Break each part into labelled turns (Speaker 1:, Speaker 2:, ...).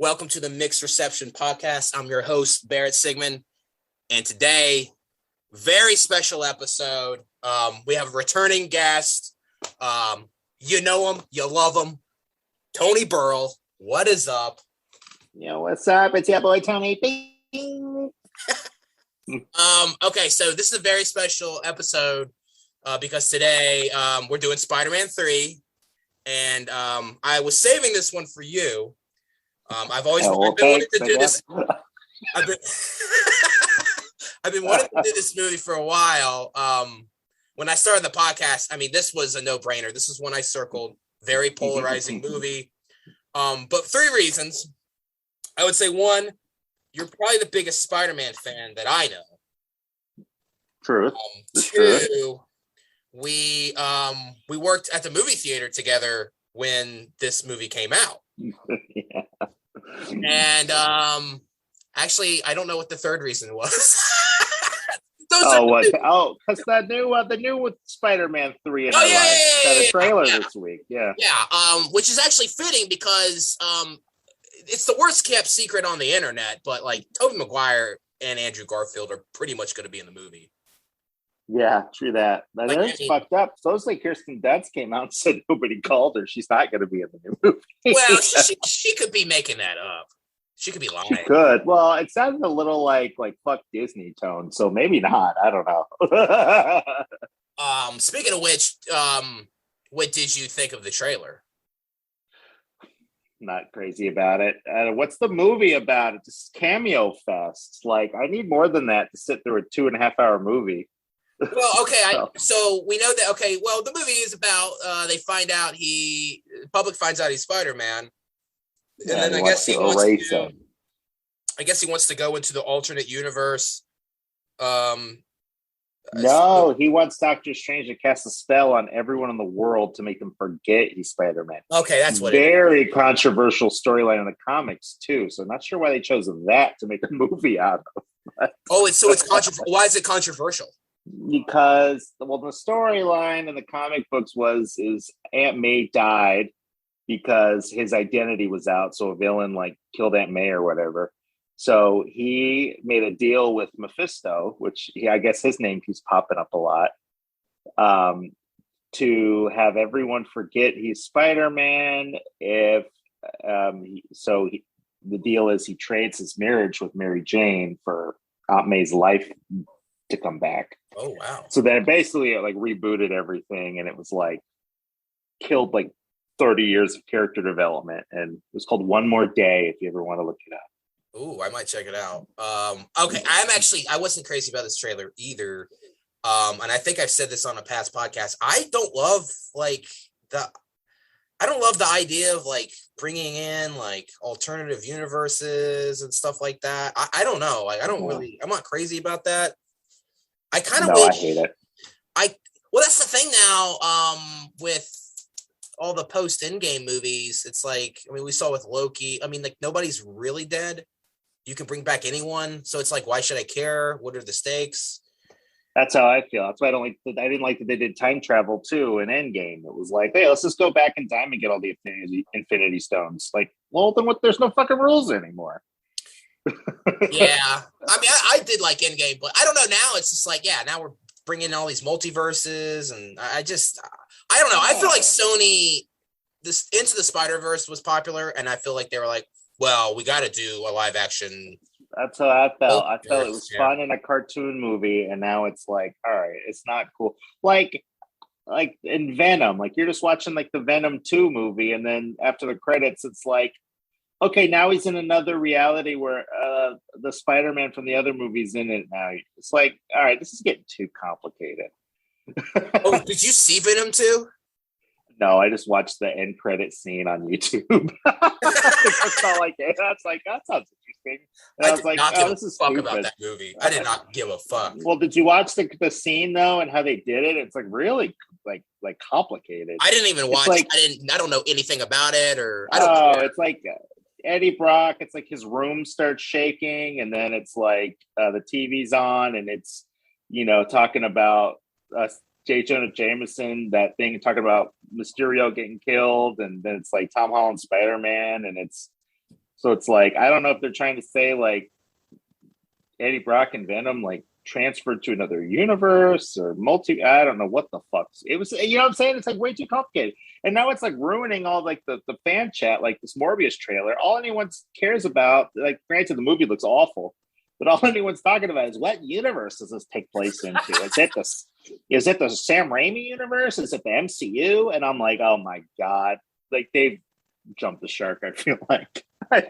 Speaker 1: Welcome to the Mixed Reception Podcast. I'm your host, Barrett Sigmund, and today, very special episode. We have a returning guest. You know him, you love him, Tony Burrill. What is up?
Speaker 2: Yo, what's up? It's your boy Tony.
Speaker 1: Okay, so this is a very special episode because today we're doing Spider-Man 3, and I was saving this one for you. I've been wanting to do this. I've been wanting to do this movie for a while. When I started the podcast, I mean, this was a no-brainer. This is one I circled. Very polarizing movie. But 3 reasons. I would say 1, you're probably the biggest Spider-Man fan that I know.
Speaker 2: Truth.
Speaker 1: 2, we worked at the movie theater together when this movie came out.
Speaker 2: Yeah.
Speaker 1: And actually, I don't know what the 3rd reason was.
Speaker 2: Because the new Spider-Man 3 in a trailer this week. Yeah.
Speaker 1: Which is actually fitting because it's the worst kept secret on the internet, but like Tobey Maguire and Andrew Garfield are pretty much going to be in the movie.
Speaker 2: Yeah, true that. That's fucked up. Supposedly Kirsten Dunst came out and said nobody called her. She's not going to be in the new movie.
Speaker 1: Well, she could be making that up. She could be lying.
Speaker 2: She could. Well, it sounded a little like fuck Disney tone, so maybe not. I don't know.
Speaker 1: Speaking of which, what did you think of the trailer?
Speaker 2: Not crazy about it. What's the movie about? It's just cameo fest. Like, I need more than that to sit through a 2.5-hour movie.
Speaker 1: Well, okay, so we know that. Okay, well, the movie is about they find out the public finds out he's Spider-Man, and then I guess he wants to go into the alternate universe.
Speaker 2: No, he wants Doctor Strange to cast a spell on everyone in the world to make them forget he's Spider-Man.
Speaker 1: Okay, that's what
Speaker 2: very controversial storyline in the comics too. So I'm not sure why they chose that to make a movie out of.
Speaker 1: It's controversial. Why is it controversial?
Speaker 2: Because the storyline in the comic books is Aunt May died because his identity was out, so a villain killed Aunt May or whatever. So he made a deal with Mephisto, which I guess his name keeps popping up a lot, to have everyone forget he's Spider-Man. The deal is he trades his marriage with Mary Jane for Aunt May's life to come back.
Speaker 1: Oh wow! So
Speaker 2: then basically it rebooted everything, and it was killed 30 years of character development, and it was called One More Day. If you ever want to look it up.
Speaker 1: Ooh, I might check it out. Okay, I wasn't crazy about this trailer either. And I think I've said this on a past podcast. I don't love the idea of bringing in alternative universes and stuff like that. I don't know. I'm not crazy about that. I kind of
Speaker 2: I hate it.
Speaker 1: Well, that's the thing now, with all the post Endgame movies. It's we saw with Loki. I mean, nobody's really dead. You can bring back anyone. So it's why should I care? What are the stakes?
Speaker 2: That's how I feel. That's why I didn't like that they did time travel too in Endgame. It was hey, let's just go back in time and get all the Infinity Stones. There's no fucking rules anymore.
Speaker 1: Yeah. I mean, I did like Endgame, but I don't know. Now it's just now we're bringing all these multiverses, and I don't know. I feel like Sony, this Into the Spider-Verse was popular, and I feel like they were well, we got to do a live action.
Speaker 2: That's how I felt. I felt it was fun in a cartoon movie, and now it's all right, it's not cool. Like in Venom, you're just watching the Venom 2 movie, and then after the credits, it's okay, now he's in another reality where the Spider-Man from the other movie's in it now. It's all right, this is getting too complicated.
Speaker 1: Oh, did you see Venom 2?
Speaker 2: No, I just watched the end credit scene on YouTube. That's all I get. That's that sounds interesting. And I was
Speaker 1: this is fuck about that movie. I did not give a fuck.
Speaker 2: Well, did you watch the scene though and how they did it? It's really complicated.
Speaker 1: I didn't even watch. I don't know anything about it, or I don't care.
Speaker 2: It's Eddie Brock. It's his room starts shaking, and then it's the TV's on, and it's talking about J. Jonah Jameson, that thing talking about Mysterio getting killed, and then it's Tom Holland Spider-Man, and it's So it's like, I don't know if they're trying to say like Eddie Brock and Venom like transferred to another universe or I don't know what the fuck. It was, you know what I'm saying? It's like way too complicated. And now it's like ruining all like the fan chat, like this Morbius trailer. All anyone cares about, like granted the movie looks awful, but all anyone's talking about is what universe does this take place into? Is it the Sam Raimi universe? Is it the MCU? And I'm like, oh my God. Like they've jumped the shark, I feel like. I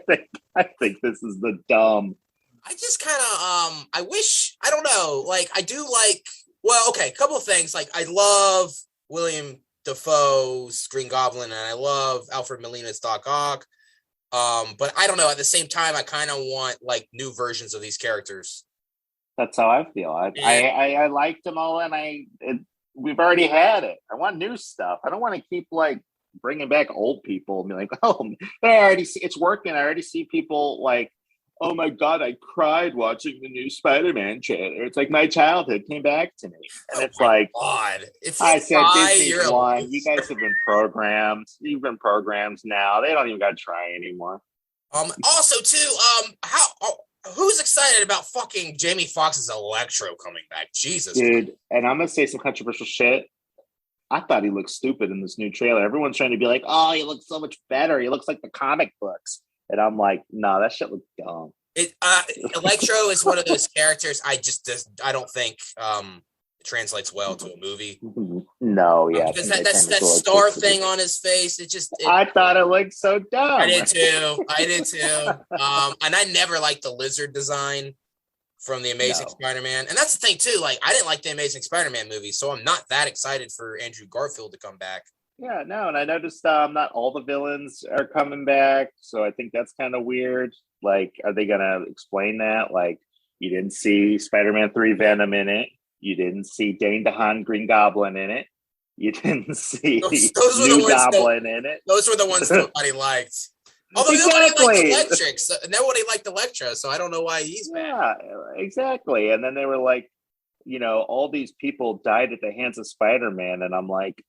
Speaker 2: think this is the dumb.
Speaker 1: I just kind of, I wish, I don't know, like, I do like, well, okay, a couple of things. Like, I love William Dafoe's Green Goblin, and I love Alfred Molina's Doc Ock. But I don't know, at the same time, I kind of want, like, new versions of these characters.
Speaker 2: That's how I feel. I liked them all, and we've already had it. I want new stuff. I don't want to keep, like, bringing back old people and be like, oh, it's working. I already see people, like, oh my God, I cried watching the new Spider-Man trailer. It's like my childhood came back to me. And it's like,
Speaker 1: God. If
Speaker 2: I said, Disney's won. You guys have been programmed. You've been programmed now. They don't even got to try anymore.
Speaker 1: Also, too, who's excited about fucking Jamie Foxx's Electro coming back? Jesus.
Speaker 2: Dude, and I'm going to say some controversial shit. I thought he looked stupid in this new trailer. Everyone's trying to be like, oh, he looks so much better. He looks like the comic books. And I'm like, no, that shit looks dumb.
Speaker 1: Electro is one of those characters I don't think translates well to a movie.
Speaker 2: No, yeah.
Speaker 1: Because that star thing on his face,
Speaker 2: I thought it looked so dumb.
Speaker 1: I did too. And I never liked the lizard design from the Amazing Spider-Man. And that's the thing too, like I didn't like the Amazing Spider-Man movie, so I'm not that excited for Andrew Garfield to come back.
Speaker 2: Yeah, no, and I noticed not all the villains are coming back, so I think that's kind of weird. Like, are they gonna explain that? Like, you didn't see Spider-Man 3 Venom in it. You didn't see Dane DeHaan Green Goblin in it. You didn't see
Speaker 1: those
Speaker 2: New Goblin in it.
Speaker 1: Those were the ones nobody liked. Although nobody liked Electra, so I don't know why he's back.
Speaker 2: Yeah, exactly. And then they were like, you know, all these people died at the hands of Spider-Man, and I'm like,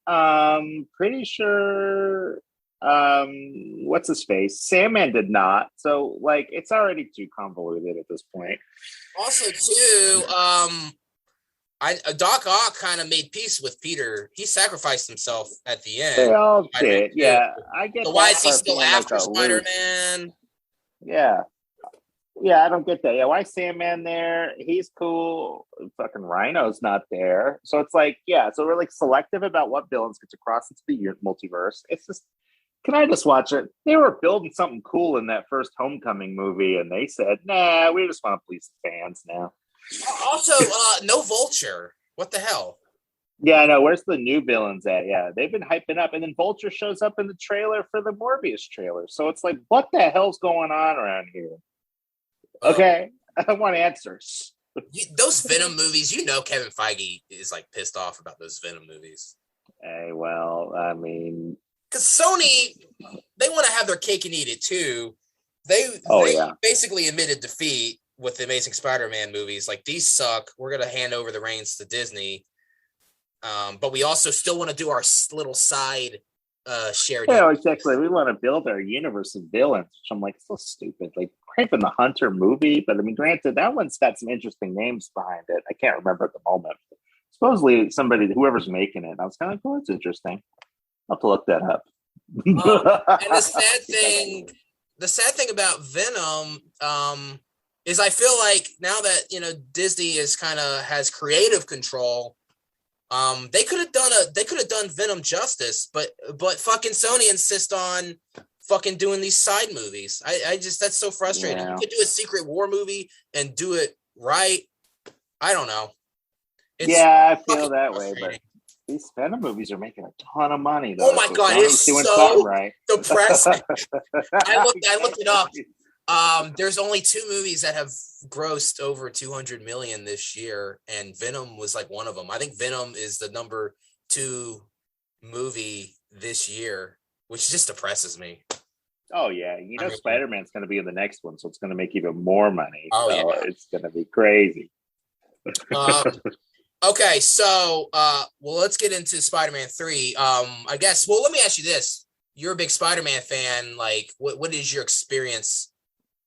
Speaker 2: pretty sure, what's his face? Sandman did not. So, like, it's already too convoluted at this point.
Speaker 1: Also, too, Doc Ock kind of made peace with Peter. He sacrificed himself at the end.
Speaker 2: They all did. Yeah, I get.
Speaker 1: So why is he still after Spider-Man?
Speaker 2: Yeah. Yeah, I don't get that. Yeah, why is Sandman there? He's cool. Fucking Rhino's not there. So it's like, yeah, so we're like selective about what villains get to cross into the multiverse. It's just, can I just watch it? They were building something cool in that first Homecoming movie, and they said, nah, we just want to please the fans now.
Speaker 1: Also, no Vulture. What the hell?
Speaker 2: Yeah, I know. Where's the new villains at? Yeah, they've been hyping up, and then Vulture shows up in the trailer for the Morbius trailer. So it's like, what the hell's going on around here? Okay, I want answers.
Speaker 1: Those Venom movies, you know, Kevin Feige is like pissed off about those Venom movies.
Speaker 2: Hey, well, I mean,
Speaker 1: because Sony, they want to have their cake and eat it too. They basically admitted defeat with the Amazing Spider-Man movies. Like, these suck. We're gonna hand over the reins to Disney, but we also still want to do our little side shared.
Speaker 2: Yeah, exactly. We want to build our universe of villains, which I'm like, so stupid. Like, Craven the Hunter movie, but I mean, granted, that one's got some interesting names behind it. I can't remember at the moment. Supposedly, whoever's making it, I was kind of like, oh, that's interesting. I'll have to look that up.
Speaker 1: And the sad thing about Venom is I feel like now that, you know, Disney is has creative control, they could have done Venom justice, but fucking Sony insists on fucking doing these side movies. I just, that's so frustrating. Yeah. You could do a Secret War movie and do it right. I don't know.
Speaker 2: I feel that way, but these Venom movies are making a ton of money, though.
Speaker 1: Oh my God, it's doing so right. Depressing. I looked it up. There's only 2 movies that have grossed over 200 million this year, and Venom was like one of them. I think Venom is the number 2 movie this year, which just depresses me.
Speaker 2: Oh yeah, you know, Spider-Man's going to be in the next one, so it's going to make even more money.
Speaker 1: Oh
Speaker 2: so
Speaker 1: yeah,
Speaker 2: it's going to be crazy.
Speaker 1: Okay, so let's get into Spider-Man 3. I guess. Well, let me ask you this: you're a big Spider-Man fan. Like, what is your experience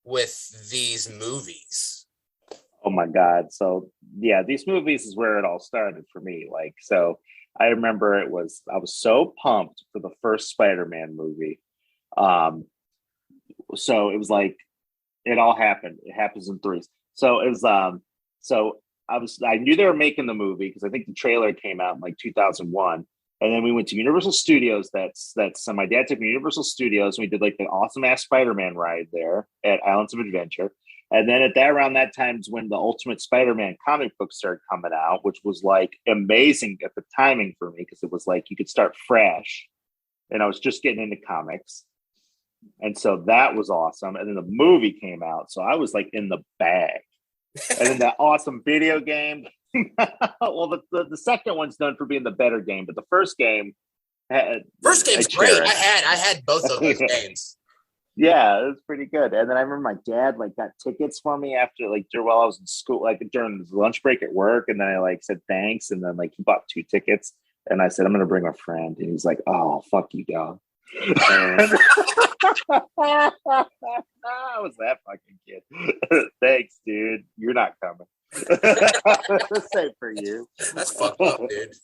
Speaker 1: with these movies?
Speaker 2: Oh my God. So yeah, these movies is where it all started for me. Like, so I remember I was so pumped for the first Spider-Man movie. So it was like, it all happened. It happens in threes. So it was, so I knew they were making the movie because I think the trailer came out in like 2001. And then we went to Universal Studios. So my dad took me to Universal Studios and we did like the awesome ass Spider-Man ride there at Islands of Adventure. And then around that time is when the Ultimate Spider-Man comic book started coming out, which was like amazing at the timing for me because it was like you could start fresh. And I was just getting into comics. And so that was awesome. And then the movie came out. So I was like in the bag. And then that awesome video game. Well, the second one's known for being the better game, but the first game
Speaker 1: game's great. I had both of those games.
Speaker 2: Yeah, it was pretty good. And then I remember my dad like got tickets for me after while I was in school, like during the lunch break at work. And then I like said thanks. And then like he bought 2 tickets. And I said, I'm gonna bring a friend. And he's like, oh, fuck you, dog. I was that fucking kid. Thanks, dude. You're not coming. Same for you.
Speaker 1: That's fucked up, dude.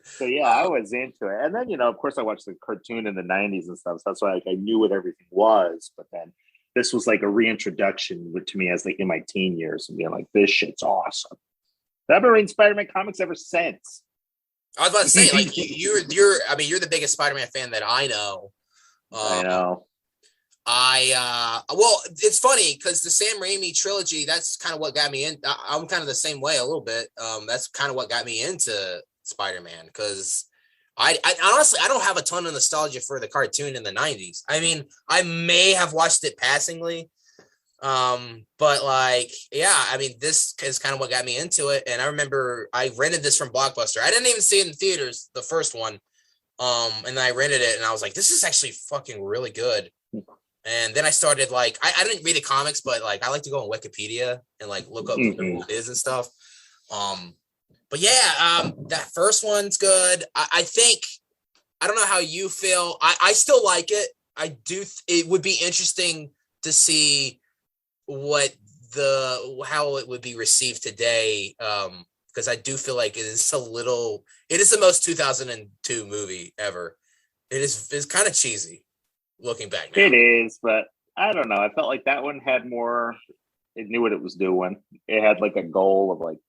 Speaker 2: So yeah, I was into it, and then of course, I watched the cartoon in the '90s and stuff. So that's why I knew what everything was. But then this was like a reintroduction to me as like in my teen years, and being like, "This shit's awesome." I've been reading Spider-Man comics ever since.
Speaker 1: I was about to say, like you're the biggest Spider-Man fan that I know.
Speaker 2: I know.
Speaker 1: Well, it's funny because the Sam Raimi trilogy, that's kind of what got me in. I'm kind of the same way a little bit. That's kind of what got me into Spider-Man because I honestly, I don't have a ton of nostalgia for the cartoon in the 90s. I mean, I may have watched it passingly. But like, yeah, I mean, this is kind of what got me into it. And I remember I rented this from Blockbuster. I didn't even see it in theaters, the first one. And then I rented it and I was like, this is actually fucking really good. And then I started like, I didn't read the comics, but like, I like to go on Wikipedia and like look up who it is and stuff. But yeah, that first one's good. I think, I don't know how you feel. I still like it. I do. It would be interesting to see how it would be received today. Because I do feel like it is the most 2002 movie ever. It's kind of cheesy looking back now.
Speaker 2: It is, but I don't know. I felt like that one had more, it knew what it was doing. It had like a goal of like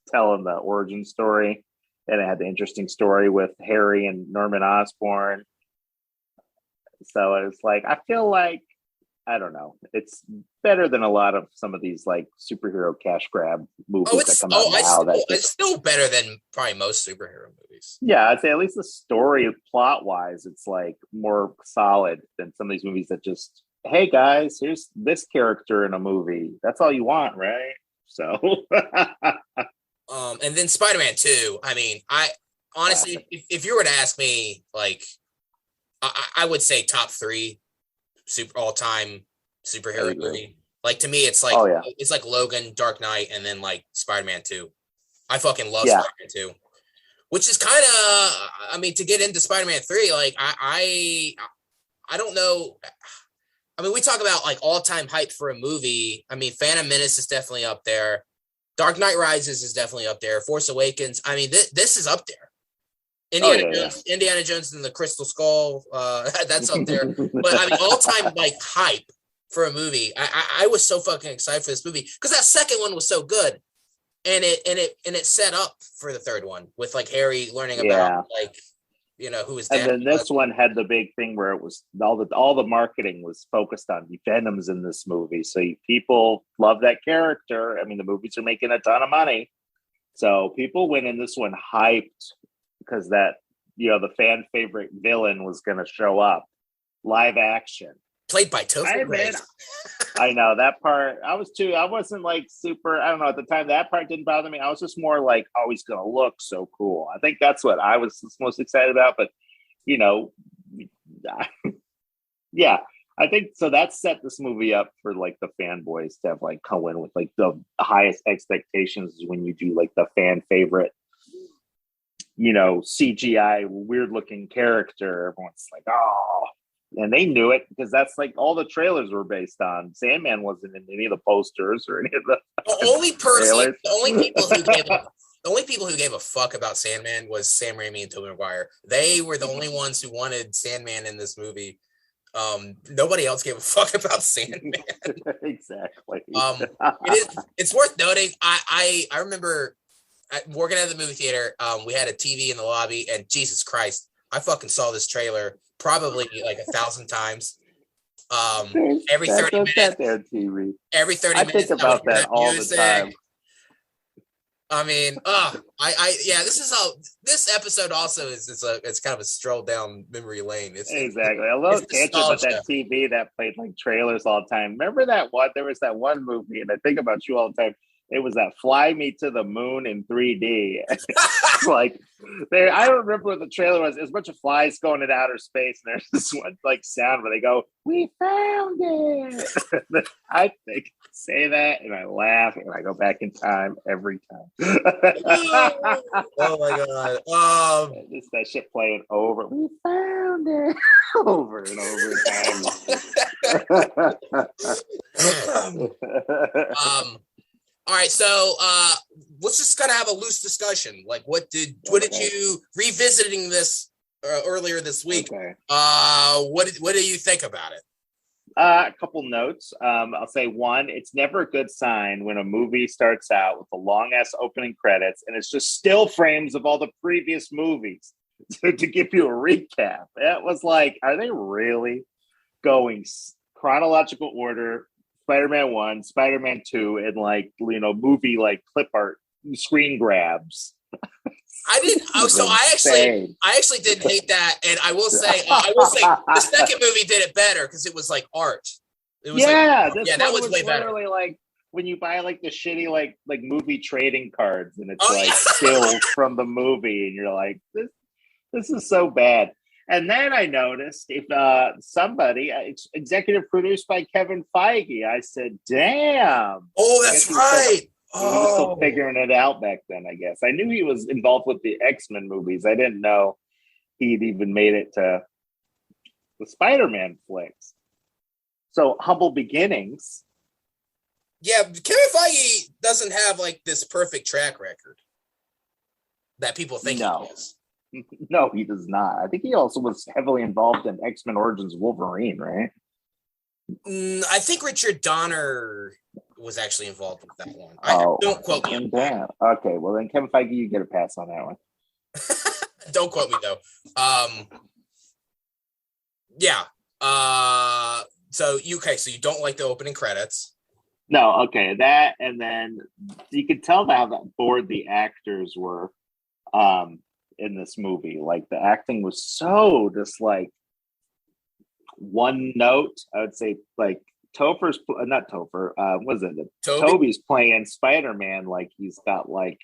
Speaker 2: telling the origin story, and it had the interesting story with Harry and Norman Osborn. So it's like, I feel like, I don't know. It's better than a lot of some of these like superhero cash grab movies that come out now.
Speaker 1: It's still better than probably most superhero movies.
Speaker 2: Yeah, I'd say at least the story, plot wise, it's like more solid than some of these movies that just, hey guys, here's this character in a movie. That's all you want, right? So,
Speaker 1: and then Spider-Man 2. I mean, I honestly, if you were to ask me, like, I would say top 3 all-time superhero movie. Like, to me, it's like it's like Logan, Dark Knight, and then like Spider-Man 2. I fucking love Spider-Man 2, which is kind of, I mean, to get into Spider-Man 3, like I don't know. I mean, we talk about like all-time hype for a movie. I mean, Phantom Menace is definitely up there. Dark Knight Rises is definitely up there. Force Awakens. I mean, this is up there. Indiana Jones and the Crystal Skull, that's up there. But I mean, all-time like hype for a movie. I was so fucking excited for this movie because that second one was so good, and it set up for the third one with like Harry learning about like who his dad.
Speaker 2: And then this one had the big thing where it was all the marketing was focused on Venom's in this movie, so people love that character. I mean, the movies are making a ton of money, so people went in this one hyped. Because that, the fan favorite villain was going to show up live action.
Speaker 1: Played by Topher Grace.
Speaker 2: I know that part. I wasn't like super, I don't know, at the time that part didn't bother me. I was just more like, oh, he's going to look so cool. I think that's what I was most excited about. But, yeah, I think so. That set this movie up for like the fanboys to have like come in with like the highest expectations when you do like the fan favorite. CGI weird looking character. Everyone's like, oh, and they knew it because that's like all the trailers were based on. Sandman wasn't in any of the posters or any of the
Speaker 1: the only people who gave a fuck about Sandman was Sam Raimi and Tobey Maguire. They were the only ones who wanted Sandman in this movie. Nobody else gave a fuck about Sandman.
Speaker 2: Exactly.
Speaker 1: It's worth noting. I remember working at the movie theater. We had a TV in the lobby, and Jesus Christ, I fucking saw this trailer probably like 1,000 times. Every 30 minutes. Every 30 minutes. I
Speaker 2: think about that all the time.
Speaker 1: I mean, this episode also it's kind of a stroll down memory lane.
Speaker 2: Exactly. I love that TV that played like trailers all the time. Remember that one? There was that one movie, and I think about you all the time. It was that Fly Me to the Moon in 3D. Like, I don't remember what the trailer was. It was a bunch of flies going into outer space, and there's this one like sound where they go, "We found it." I think say that, and I laugh, and I go back in time every time.
Speaker 1: Oh my god!
Speaker 2: Just that shit playing over. We found it over and over again.
Speaker 1: All right, so let's just kind of have a loose discussion. Like, what did you revisiting this earlier this week?
Speaker 2: Okay.
Speaker 1: What do you think about it?
Speaker 2: A couple notes. I'll say one. It's never a good sign when a movie starts out with a long ass opening credits and it's just still frames of all the previous movies to give you a recap. It was like, are they really going chronological order? Spider-Man 1, Spider-Man 2, and like, movie like clip art screen grabs.
Speaker 1: I actually didn't hate that, and I will say the second movie did it better because it was like art. It was that was way better. Like
Speaker 2: when you buy like the shitty like movie trading cards, and it's stills from the movie, and you're like, this is so bad. And then I noticed if somebody, it's executive produced by Kevin Feige, I said, damn.
Speaker 1: Oh, that's right.
Speaker 2: He was still figuring it out back then, I guess. I knew he was involved with the X-Men movies. I didn't know he'd even made it to the Spider-Man flicks. So, humble beginnings.
Speaker 1: Yeah, Kevin Feige doesn't have like this perfect track record that people think he does.
Speaker 2: No, he does not. I think he also was heavily involved in X-Men Origins Wolverine, right?
Speaker 1: I think Richard Donner was actually involved with that one. Don't quote me.
Speaker 2: Damn. Okay, well then Kevin Feige, you get a pass on that one.
Speaker 1: Don't quote me though. Yeah. So you don't like the opening credits?
Speaker 2: No. Okay, that, and then you could tell how that bored the actors were. In this movie, like the acting was so just like one note. I would say like Topher's not Topher. What is it? Toby's playing Spider-Man like he's got like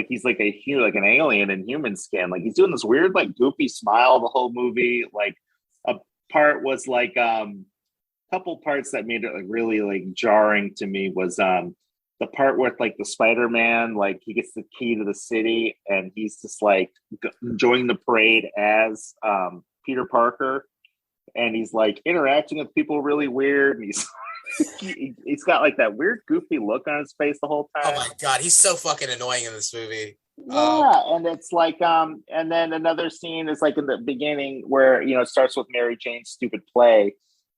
Speaker 2: he's like like an alien in human skin. Like he's doing this weird like goofy smile the whole movie. Like a part was like couple parts that made it like really like jarring to me was the part with like the Spider-Man, like he gets the key to the city and he's just like enjoying the parade as Peter Parker, and he's like interacting with people really weird, and he's got like that weird goofy look on his face the whole time.
Speaker 1: Oh my god, he's so fucking annoying in this movie.
Speaker 2: Yeah, and it's like and then another scene is like in the beginning where it starts with Mary Jane's stupid play,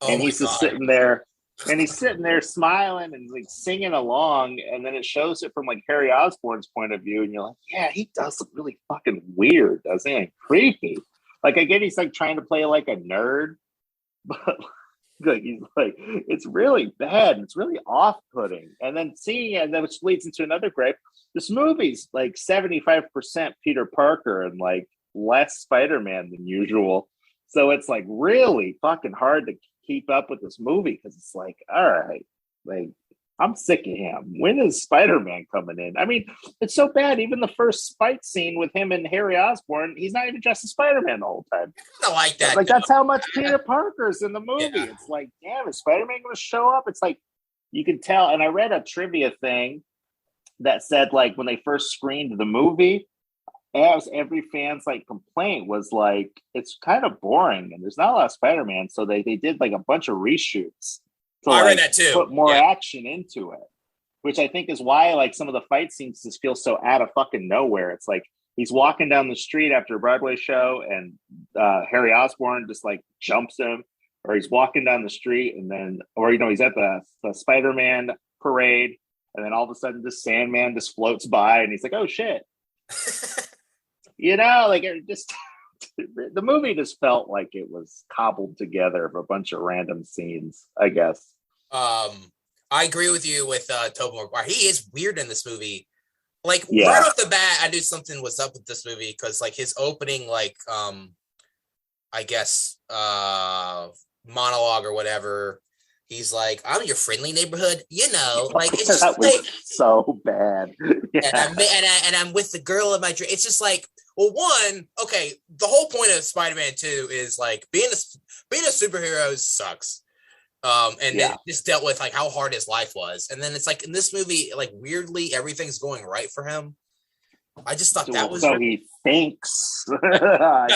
Speaker 2: and he's just sitting there. And he's sitting there smiling and like singing along, and then it shows it from like Harry Osborn's point of view, and you're like, yeah, he does look really fucking weird, doesn't he? And creepy. Like I get he's like trying to play like a nerd, but like he's like it's really bad. It's really off-putting. And then which leads into another gripe. This movie's like 75% Peter Parker and like less Spider-Man than usual. So it's like really fucking hard to keep up with this movie because it's like, all right, like I'm sick of him. When is Spider-Man coming in? I mean, it's so bad. Even the first fight scene with him and Harry Osborn, he's not even dressed as Spider-Man the whole time.
Speaker 1: I like that.
Speaker 2: Like that's how much Peter Parker's in the movie. Yeah. It's like, damn, is Spider-Man going to show up? It's like you can tell. And I read a trivia thing that said like when they first screened the movie, as every fan's like complaint was like, it's kind of boring and there's not a lot of Spider-Man. So they did like a bunch of reshoots to
Speaker 1: I read that too.
Speaker 2: Put more action into it, which I think is why like some of the fight scenes just feel so out of fucking nowhere. It's like he's walking down the street after a Broadway show and Harry Osborn just like jumps him, or he's walking down the street and then, or, you know, he's at the Spider-Man parade and then all of a sudden this Sandman just floats by and he's like, oh shit. You know, like it just the movie just felt like it was cobbled together of a bunch of random scenes, I guess.
Speaker 1: I agree with you with Tobey Maguire. He is weird in this movie. Like right off the bat, I knew something was up with this movie because like his opening, like I guess monologue or whatever. He's like, I'm your friendly neighborhood, you know, like it's just
Speaker 2: that was like, so bad.
Speaker 1: Yeah. And I'm with the girl of my dream. It's just like, well, one, okay, the whole point of Spider-Man 2 is like being a superhero sucks. And it just dealt with like how hard his life was. And then it's like in this movie, like weirdly, everything's going right for him. I just thought that was
Speaker 2: so he thinks. They're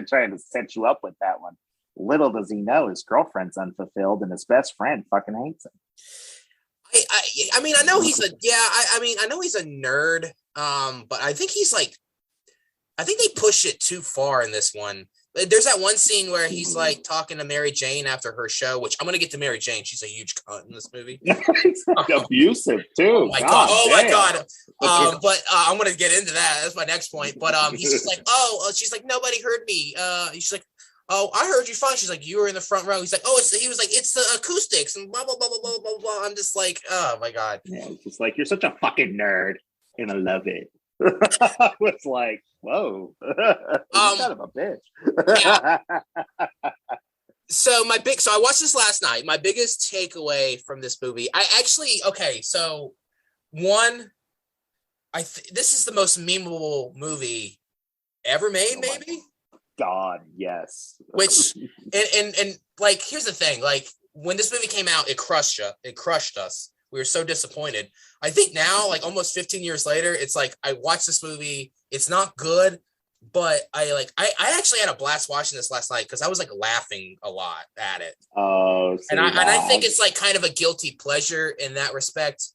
Speaker 2: trying to set you up with that one. Little does he know his girlfriend's unfulfilled and his best friend fucking hates him.
Speaker 1: I mean, I know he's I know he's a nerd. But I think they push it too far in this one. There's that one scene where he's like talking to Mary Jane after her show, which I'm going to get to Mary Jane. She's a huge cunt in this movie.
Speaker 2: Abusive too.
Speaker 1: Oh my God. Oh my God. But I'm going to get into that. That's my next point. But he's just like, she's like, nobody heard me. She's like, oh, I heard you fine. She's like, you were in the front row. He's like, he was like, it's the acoustics and blah, blah, blah, blah, blah, blah, blah. I'm just like, oh my God.
Speaker 2: Yeah, it's just like, you're such a fucking nerd and I love it. I was like, whoa, kind of a bitch.
Speaker 1: Yeah. So I watched this last night. My biggest takeaway from this movie, this is the most memeable movie ever made, maybe.
Speaker 2: God, yes.
Speaker 1: Which and like, here's the thing, like when this movie came out, it crushed us. We were so disappointed. I think now, like almost 15 years later, it's like I watched this movie. It's not good, but I actually had a blast watching this last night because I was like laughing a lot at it.
Speaker 2: Oh,
Speaker 1: and I think it's like kind of a guilty pleasure in that respect.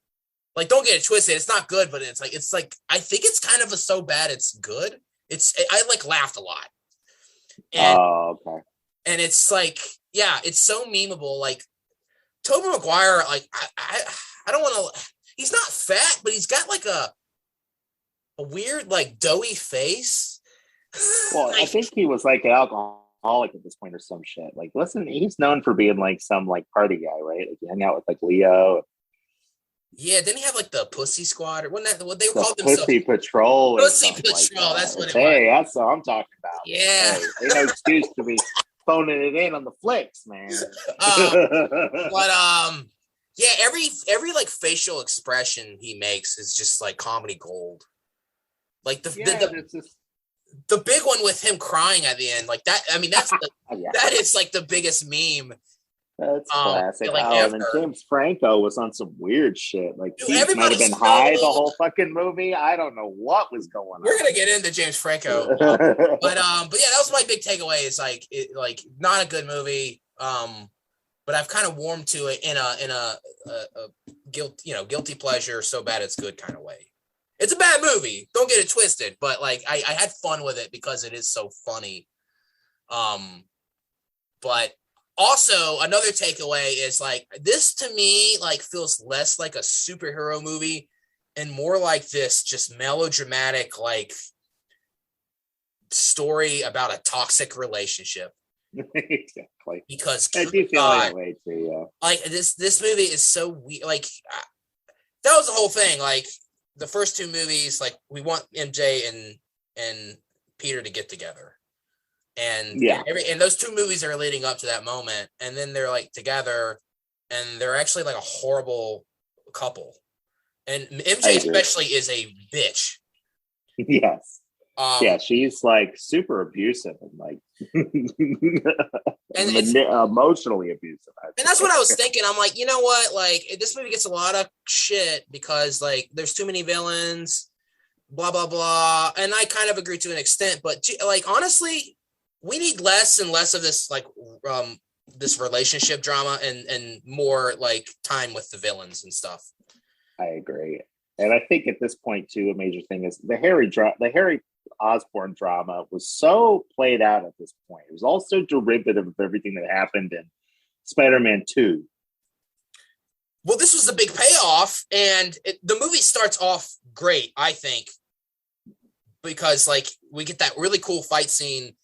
Speaker 1: Like, don't get it twisted. It's not good, but it's like I think it's kind of so bad it's good. I like laughed a lot. And,
Speaker 2: okay.
Speaker 1: And it's like, yeah, it's so memeable. Like Tobey Maguire, like I don't want to. He's not fat, but he's got like a weird, like doughy face.
Speaker 2: Well, I think he was like an alcoholic at this point or some shit. Like, listen, he's known for being like some like party guy, right? Like he hung out with like Leo.
Speaker 1: Yeah, didn't he have like the Pussy Squad or wasn't that what they called themselves?
Speaker 2: Pussy Patrol.
Speaker 1: Pussy Patrol. Like that's what it was.
Speaker 2: Hey, that's what I'm talking about.
Speaker 1: Yeah,
Speaker 2: ain't no excuse to be phoning it in on the flicks, man.
Speaker 1: Yeah, every like facial expression he makes is just like comedy gold. Like the big one with him crying at the end, like that. I mean, that's that is like the biggest meme.
Speaker 2: That's classic. And then James Franco was on some weird shit. Like, he might have been high the whole fucking movie. I don't know what was going on.
Speaker 1: We're gonna get into James Franco, but yeah, that was my big takeaway. Is like not a good movie. But I've kind of warmed to it in a guilty pleasure, so bad it's good kind of way. It's a bad movie. Don't get it twisted, but like I had fun with it because it is so funny. But also another takeaway is like this to me like feels less like a superhero movie and more like this just melodramatic like story about a toxic relationship.
Speaker 2: Exactly.
Speaker 1: Because
Speaker 2: I do feel that way too. Yeah.
Speaker 1: Like this movie is so weird. Like that was the whole thing. Like the first two movies, like we want MJ and Peter to get together, and and those two movies are leading up to that moment, and then they're like together, and they're actually like a horrible couple, and MJ especially is a bitch.
Speaker 2: Yes. Yeah, she's like super abusive and like emotionally abusive.
Speaker 1: And that's what I was thinking. I'm like, you know what? Like this movie gets a lot of shit because like there's too many villains. blah, blah, blah. And I kind of agree to an extent, but like, honestly, we need less and less of this, like, this relationship drama and more like time with the villains and stuff.
Speaker 2: I agree. And I think at this point too, a major thing is the Harry Osborn drama was so played out at this point. It was also derivative of everything that happened in Spider-Man 2.
Speaker 1: Well, this was the big payoff, and the movie starts off great, I think, because like we get that really cool fight scene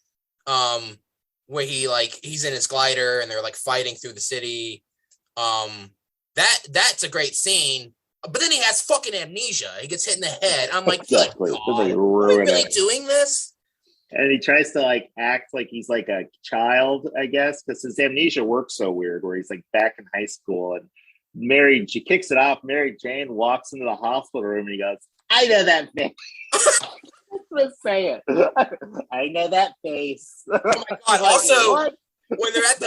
Speaker 1: where he's in his glider and they're like fighting through the city. That's a great scene. But then he has fucking amnesia. He gets hit in the head. I'm like,
Speaker 2: exactly.
Speaker 1: Are we really doing this?
Speaker 2: And he tries to like act like he's like a child, I guess, because his amnesia works so weird. Where he's like back in high school, and she kicks it off. Mary Jane walks into the hospital room, and he goes, "I know that face." Let's say it. I know that face.
Speaker 1: Oh my god! Also, what? When they're at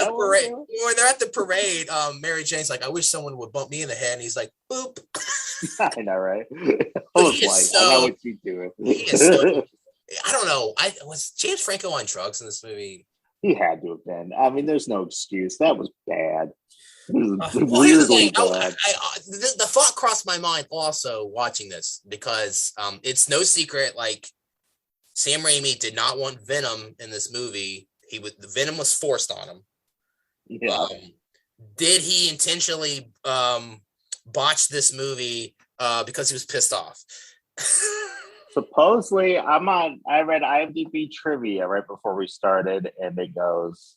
Speaker 1: the parade, Mary Jane's like, "I wish someone would bump me in the head," and he's like, "Boop."
Speaker 2: I know, right? I know what you're doing.
Speaker 1: He is so, I don't know. Was James Franco on drugs in this movie?
Speaker 2: He had to have been. I mean, there's no excuse. That was bad.
Speaker 1: Weirdly bad. The thought crossed my mind also watching this because it's no secret, like, Sam Raimi did not want Venom in this movie. The Venom was forced on him.
Speaker 2: Yeah.
Speaker 1: Did he intentionally botch this movie because he was pissed off?
Speaker 2: Supposedly, I read IMDb trivia right before we started, and it goes,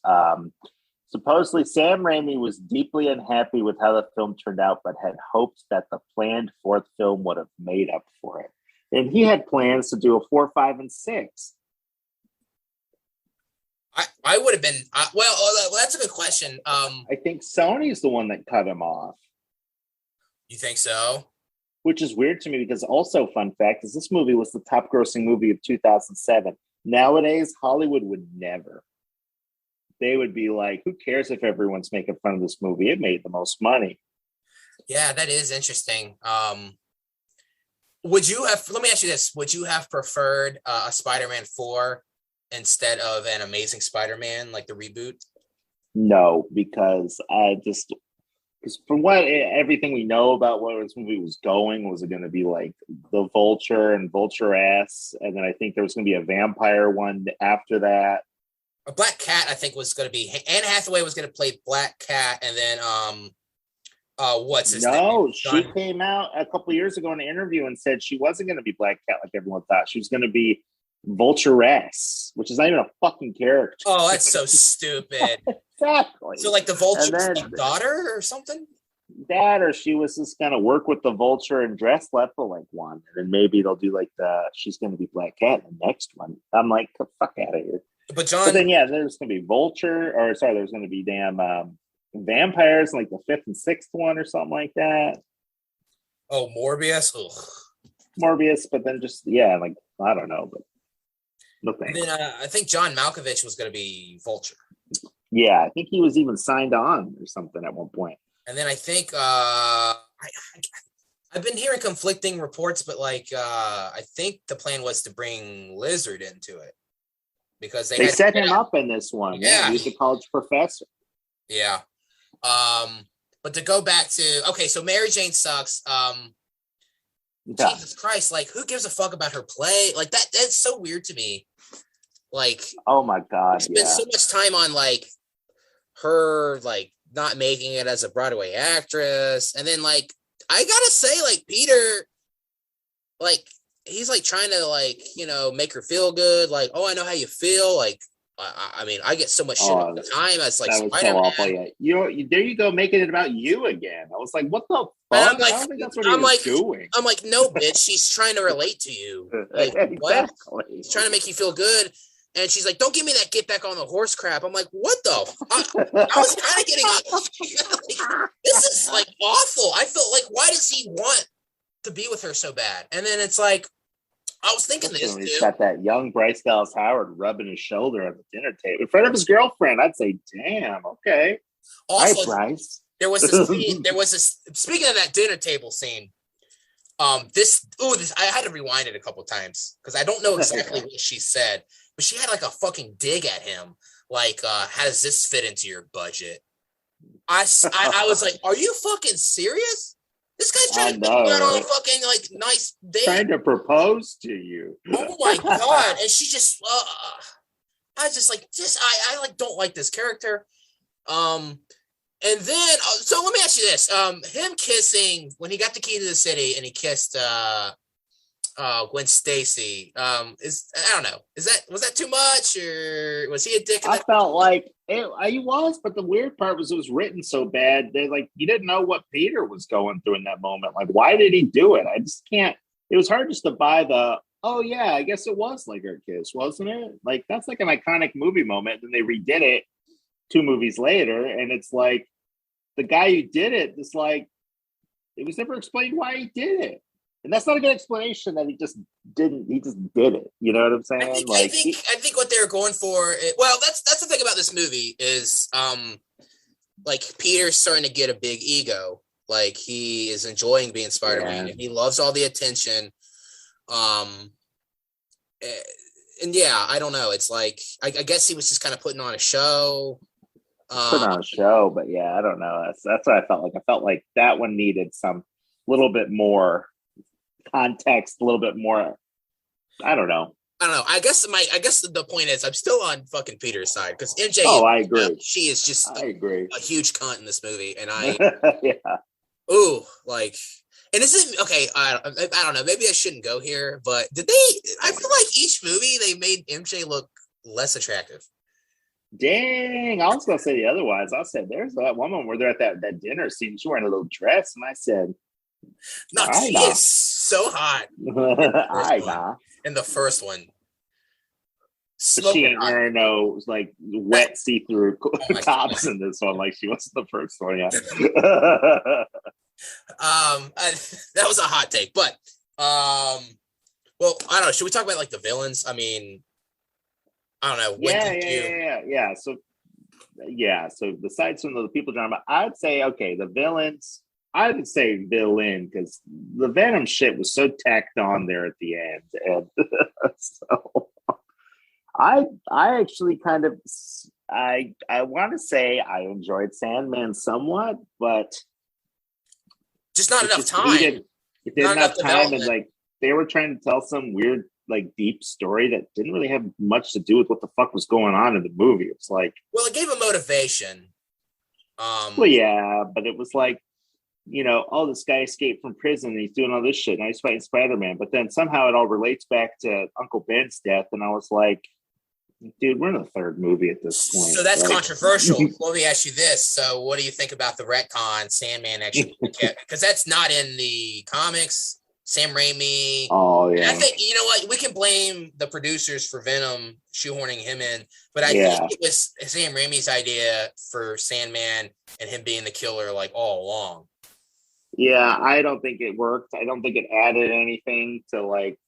Speaker 2: supposedly Sam Raimi was deeply unhappy with how the film turned out, but had hoped that the planned fourth film would have made up for it. And he had plans to do a 4, 5, and 6.
Speaker 1: I would have been well. That's a good question.
Speaker 2: I think Sony's the one that cut him off.
Speaker 1: You think so?
Speaker 2: Which is weird to me because also, fun fact is this movie was the top grossing movie of 2007. Nowadays, Hollywood would never. They would be like, "Who cares if everyone's making fun of this movie? It made the most money."
Speaker 1: Yeah, that is interesting. Would you have? Let me ask you this: would you have preferred a Spider-Man 4? Instead of an Amazing Spider-Man, like the reboot?
Speaker 2: No, because from everything we know about where this movie was going, was it going to be like the Vulture and Vulture-S, and then I think there was going to be a vampire one after that.
Speaker 1: A Black Cat, I think, was going to be Anne Hathaway was going to play Black Cat, and then what's his name?
Speaker 2: No, she came out a couple years ago in an interview and said she wasn't going to be Black Cat like everyone thought. She was going to be Vulture-S, which is not even a fucking character.
Speaker 1: Oh, that's so stupid.
Speaker 2: Exactly.
Speaker 1: So, like, the Vulture's daughter or something?
Speaker 2: That, or she was just going to work with the Vulture and dress left for like one, and then maybe they'll do like she's going to be Black Cat in the next one. I'm like, the fuck out of here.
Speaker 1: But then
Speaker 2: there's going to be there's going to be damn vampires in like the 5th and 6th one or something like that.
Speaker 1: Oh, Morbius. Ugh.
Speaker 2: Morbius, but then like, I don't know, but.
Speaker 1: And then I think John Malkovich was going to be Vulture.
Speaker 2: Yeah, I think he was even signed on or something at one point.
Speaker 1: And then I think I've been hearing conflicting reports, but like I think the plan was to bring Lizard into it because they
Speaker 2: set him up in this one.
Speaker 1: Yeah,
Speaker 2: he's a college professor.
Speaker 1: Yeah, but to go back to so Mary Jane sucks. Jesus Christ, like, who gives a fuck about her play? Like, that's so weird to me. Like,
Speaker 2: oh my God,
Speaker 1: spend so much time on, like, her, like, not making it as a Broadway actress. And then, like, I gotta say, like, Peter, like, he's, like, trying to, like, make her feel good. Like, oh, I know how you feel. Like, I mean, I get so much shit all the time as, like, Spider-Man. So awful,
Speaker 2: yeah. There you go, making it about you again. I was like, what the fuck?
Speaker 1: Like,
Speaker 2: I don't think that's what he was doing.
Speaker 1: I'm like, no, bitch. She's trying to relate to you. Like,
Speaker 2: exactly.
Speaker 1: What? She's trying to make you feel good. And she's like, don't give me that get back on the horse crap. I'm like, what the? I was kind of getting like, this is, like, awful. I felt like, why does he want to be with her so bad? And then it's like, I was thinking this, dude.
Speaker 2: He's got that young Bryce Dallas Howard rubbing his shoulder at the dinner table in front of his girlfriend. I'd say, damn, okay.
Speaker 1: Also,
Speaker 2: hi, Bryce.
Speaker 1: There was this scene. Speaking of that dinner table scene, This I had to rewind it a couple times because I don't know exactly what she said, but she had like a fucking dig at him. Like, how does this fit into your budget? I was like, are you fucking serious? This guy's trying to take you out on a fucking like nice date.
Speaker 2: Trying to propose to you.
Speaker 1: Oh my God. And she just, I just like, I like don't like this character. And then, so let me ask you this: him kissing when he got the key to the city and he kissed Gwen Stacy. I don't know. Was that too much, or was he a dick?
Speaker 2: I felt like he was, but the weird part was it was written so bad. They like you didn't know what Peter was going through in that moment. Like, why did he do it? I just can't. It was hard just to buy the. Oh yeah, I guess it was like our kiss, wasn't it? Like that's like an iconic movie moment. And they redid it 2 movies later, and it's like the guy who did it. It's like it was never explained why he did it. And that's not a good explanation that he just didn't. He just did it. You know what I'm saying?
Speaker 1: I think what they were going for. Well, that's the thing about this movie is, like Peter's starting to get a big ego. Like he is enjoying being Spider-Man, and he loves all the attention. And yeah, I don't know. It's like I guess he was just kind of putting on a show.
Speaker 2: Putting on a show, but yeah, I don't know. That's what I felt like. I felt like that one needed some little bit more context, a little bit more. I don't know.
Speaker 1: I guess the point is I'm still on fucking Peter's side because MJ.
Speaker 2: Oh, I agree.
Speaker 1: She is just a huge cunt in this movie, and I.
Speaker 2: Yeah.
Speaker 1: Ooh, like, and is it okay? I don't know. Maybe I shouldn't go here, but did they? I feel like each movie they made MJ look less attractive.
Speaker 2: Dang, I was gonna say the otherwise. I said there's that woman where they're at that dinner scene. She's wearing a little dress, and I said,
Speaker 1: "No, she is so hot." In the first one,
Speaker 2: she ain't wearing no like wet see-through tops in this one, like she was in the first one. Yeah.
Speaker 1: That was a hot take, but well, I don't know. Should we talk about like the villains? I mean. I don't know.
Speaker 2: Yeah. So besides from the people drama, I'd say the villains. I would say villain because the Venom shit was so tacked on there at the end, and so I actually kind of I want to say I enjoyed Sandman somewhat, but
Speaker 1: just not enough time.
Speaker 2: It didn't have time, and like they were trying to tell some weird. Like deep story that didn't really have much to do with what the fuck was going on in the movie. It's like,
Speaker 1: well, it gave a motivation.
Speaker 2: Well, yeah, but it was like, this guy escaped from prison and he's doing all this shit. Now he's fighting Spider-Man, but then somehow it all relates back to Uncle Ben's death. And I was like, dude, we're in the 3rd movie at this point.
Speaker 1: So that's controversial. Let me ask you this. So what do you think about the retcon Sandman actually? Because that's not in the comics. Sam Raimi.
Speaker 2: Oh, yeah.
Speaker 1: And I think, you know what? We can blame the producers for Venom shoehorning him in, but I think it was Sam Raimi's idea for Sandman and him being the killer like all along.
Speaker 2: Yeah, I don't think it worked. I don't think it added anything to like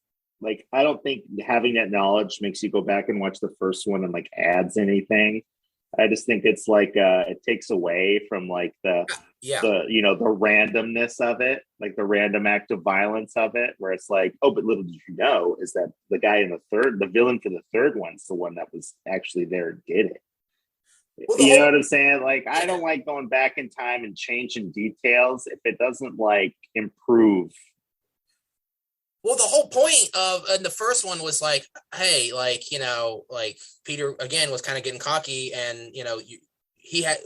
Speaker 2: I don't think having that knowledge makes you go back and watch the first one and like adds anything. I just think it's like it takes away from like the randomness of it, like the random act of violence of it, where it's like, oh, but little did you know is that the guy in the villain for the 3rd one's the one that was actually there and did it. Well, you know what I'm saying? Like, I don't like going back in time and changing details if it doesn't like improve.
Speaker 1: Well, the whole point of the first one was like, hey, like, like Peter again was kind of getting cocky, and he had,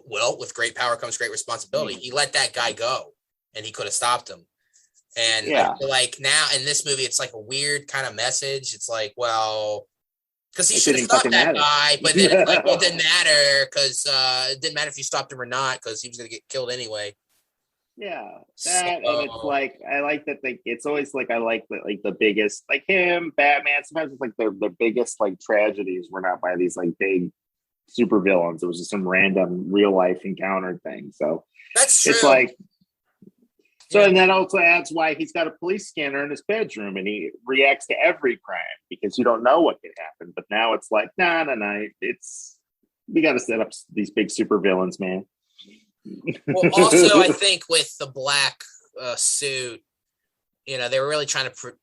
Speaker 1: with great power comes great responsibility. He let that guy go, and he could have stopped him. And I feel like now in this movie, it's like a weird kind of message. It's like, well, because he should have stopped that guy, but then it's like, well, it didn't matter because it didn't matter if you stopped him or not because he was going to get killed anyway.
Speaker 2: Yeah, and it's like I like that. It's always like I like the biggest, like him, Batman. Sometimes it's like their biggest like tragedies were not by these like big super villains. It was just some random real life encounter thing. So
Speaker 1: that's true.
Speaker 2: It's like and that also adds why he's got a police scanner in his bedroom and he reacts to every crime because you don't know what could happen. But now it's like no. We got to set up these big super villains, man.
Speaker 1: Well, also, I think with the black suit, they were really trying to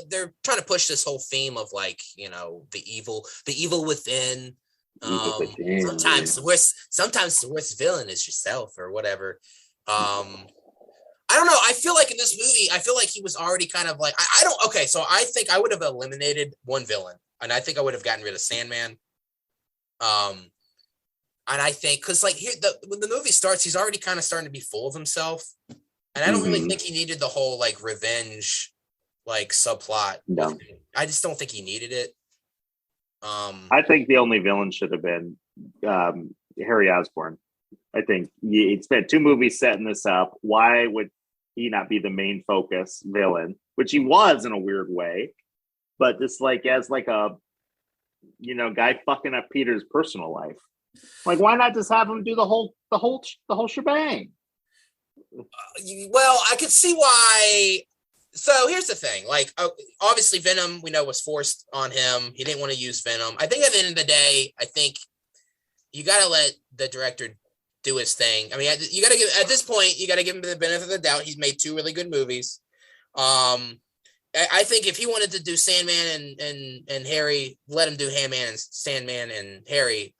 Speaker 1: they're trying to push this whole theme of like, the evil within. Sometimes the worst villain is yourself or whatever. I don't know. I feel like in this movie, he was already kind of like, I don't, okay. So I think I would have eliminated one villain, and I think I would have gotten rid of Sandman. And I think, cause like when the movie starts, he's already kind of starting to be full of himself. And I don't really think he needed the whole like revenge, like subplot.
Speaker 2: No.
Speaker 1: I just don't think he needed it.
Speaker 2: I think the only villain should have been Harry Osborn. I think he spent 2 movies setting this up. Why would he not be the main focus villain, which he was in a weird way, but just like as like a, guy fucking up Peter's personal life. Like, why not just have him do the whole shebang?
Speaker 1: Well, I could see why. So here's the thing. Like, obviously Venom, we know, was forced on him. He didn't want to use Venom. I think at the end of the day, I think you got to let the director do his thing. I mean, you got to at this point, you got to give him the benefit of the doubt. He's made 2 really good movies. I think if he wanted to do Sandman and Harry, let him do Sandman and Harry.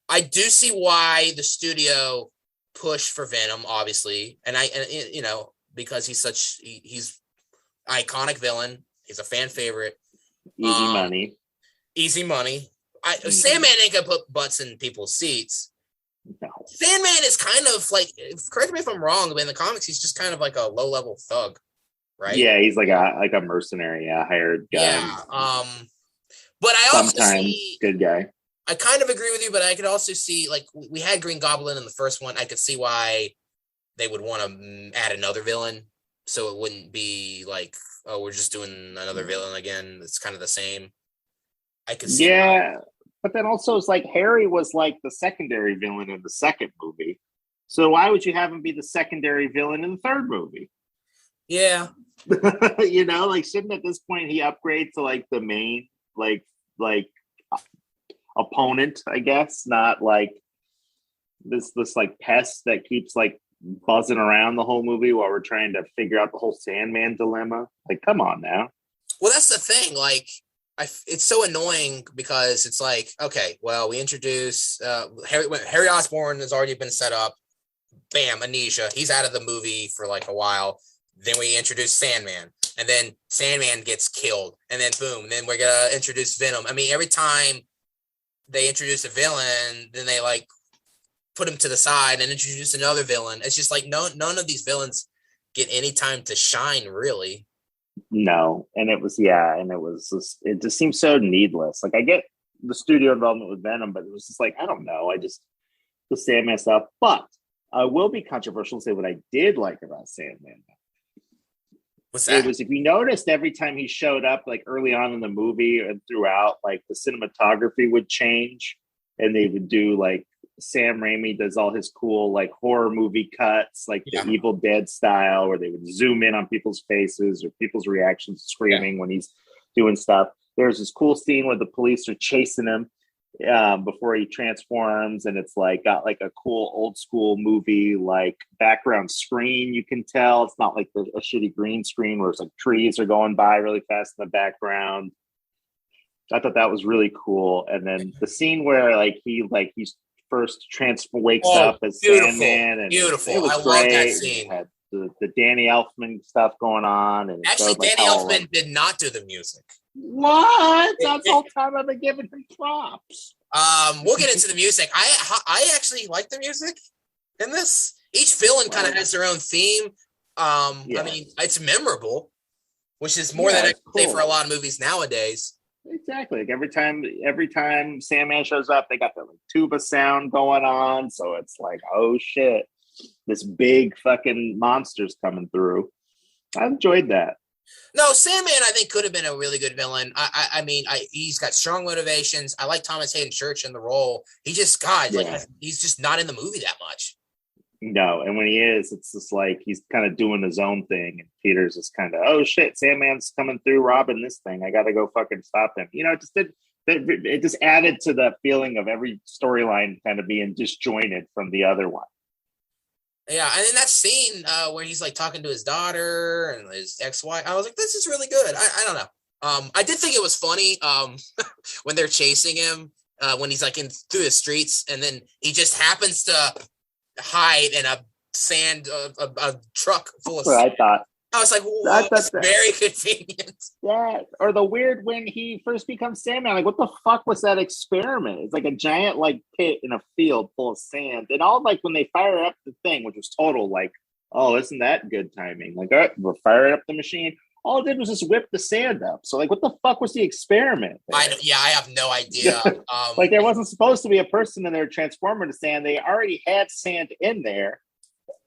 Speaker 1: I do see why the studio pushed for Venom, obviously, and because he's iconic villain. He's a fan favorite. Easy money. Sandman ain't gonna put butts in people's seats.
Speaker 2: No.
Speaker 1: Sandman is kind of like, correct me if I'm wrong, but in the comics, he's just kind of like a low-level thug, right?
Speaker 2: Yeah, he's like a mercenary, hired guy.
Speaker 1: Yeah. But I also see
Speaker 2: good guy.
Speaker 1: I kind of agree with you, but I could also see, like, we had Green Goblin in the first one. I could see why they would want to add another villain, so it wouldn't be like, oh, we're just doing another villain again. It's kind of the same. I could see.
Speaker 2: Yeah. But then also it's like Harry was like the secondary villain in the second movie. So why would you have him be the secondary villain in the third movie?
Speaker 1: Yeah.
Speaker 2: Like, shouldn't at this point he upgrade to like the main like opponent, I guess, not like this like pest that keeps like buzzing around the whole movie while we're trying to figure out the whole Sandman dilemma. Like, come on now.
Speaker 1: Well, that's the thing. Like, it's so annoying because it's like, okay, well, we introduce Harry Osborn has already been set up. Bam, amnesia. He's out of the movie for like a while. Then we introduce Sandman, and then Sandman gets killed, and then boom, and then we're gonna introduce Venom. I mean, every time they introduce a villain, then they like put him to the side and introduce another villain. It's just like none of these villains get any time to shine, really.
Speaker 2: No, and it it just seems so needless. Like, I get the studio involvement with Venom, but it was just like, I don't know. The Sandman stuff. But I will be controversial and say what I did like about Sandman.
Speaker 1: What's that?
Speaker 2: It was, if you noticed, every time he showed up, like early on in the movie and throughout, like the cinematography would change, and they would do like Sam Raimi does all his cool like horror movie cuts, like the Evil Dead style, where they would zoom in on people's faces or people's reactions, screaming when he's doing stuff. There's this cool scene where the police are chasing him before he transforms, and it's like got like a cool old school movie like background screen. You can tell it's not like a shitty green screen where it's like trees are going by really fast in the background. I thought that was really cool. And then the scene where he's first wakes up as Sandman, and
Speaker 1: beautiful.
Speaker 2: It was
Speaker 1: I
Speaker 2: great.
Speaker 1: love that scene.
Speaker 2: Had the Danny Elfman stuff going on, and
Speaker 1: actually Danny Elfman did not do the music.
Speaker 2: What? That's the whole time I've been giving him props.
Speaker 1: We'll get into the music. I actually like the music in this. Each villain kind of has their own theme. I mean, it's memorable, which is more than I can say for a lot of movies nowadays.
Speaker 2: Exactly. Like every time Sandman shows up, they got the like, tuba sound going on, so it's like, oh shit, this big fucking monster's coming through. I enjoyed that.
Speaker 1: No, Sandman, I think, could have been a really good villain. I mean, he's got strong motivations. I like Thomas Hayden Church in the role. He just, he's just not in the movie that much.
Speaker 2: No, and when he is, it's just like he's kind of doing his own thing, and Peter's just kind of, oh shit, Sandman's coming through, robbing this thing. I got to go fucking stop him. It just added to the feeling of every storyline kind of being disjointed from the other one.
Speaker 1: Yeah, and in that scene where he's like talking to his daughter and his ex-wife, I was like, this is really good. I don't know. I did think it was funny when they're chasing him when he's like in through the streets, and then he just happens to hide in a truck full of
Speaker 2: That's what I thought.
Speaker 1: I was like, whoa, that's very convenient.
Speaker 2: Yeah, or the weird when he first becomes Sandman. Like, what the fuck was that experiment? It's like a giant like pit in a field full of sand, and all like when they fire up the thing, which was total like, oh, isn't that good timing? Like, all right, we're firing up the machine. All it did was just whip the sand up. So, like, what the fuck was the experiment?
Speaker 1: I have no idea.
Speaker 2: Like, there wasn't supposed to be a person in there transforming to sand. They already had sand in there.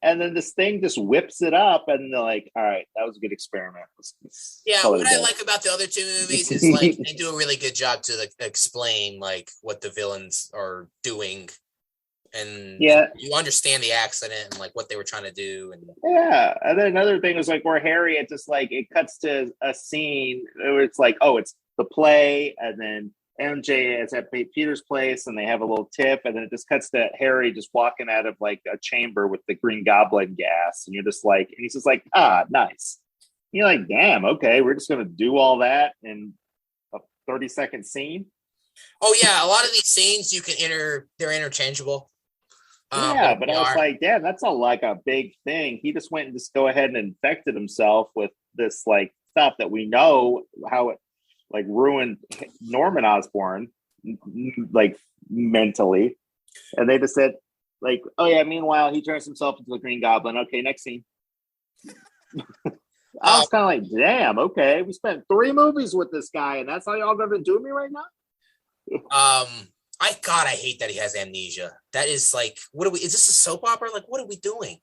Speaker 2: And then this thing just whips it up, and they're like, all right, that was a good experiment.
Speaker 1: Yeah, what I like about the other two movies is like they do a really good job to like explain like what the villains are doing, and you understand the accident and like what they were trying to do. And
Speaker 2: and then another thing was like where Harry, it just like it cuts to a scene where it's like, oh, it's the play, and then MJ is at Peter's place and they have a little tip, and then it just cuts to Harry just walking out of like a chamber with the Green Goblin gas, and you're just like, and he's just like, nice. And you're like, damn, okay, we're just gonna do all that in a 30-second scene.
Speaker 1: Oh yeah, a lot of these scenes you can they're interchangeable.
Speaker 2: Yeah, but I was like, damn, that's like a big thing. He just went and just go ahead and infected himself with this like stuff that we know how it like ruined Norman Osborn, like mentally, and they just said, like, oh yeah. Meanwhile, he turns himself into the Green Goblin. Okay, next scene. I was kind of like, damn. Okay, we spent 3 movies with this guy, and that's how y'all going to do me right now.
Speaker 1: I hate that he has amnesia. That is like, what are we? Is this a soap opera? Like, what are we doing?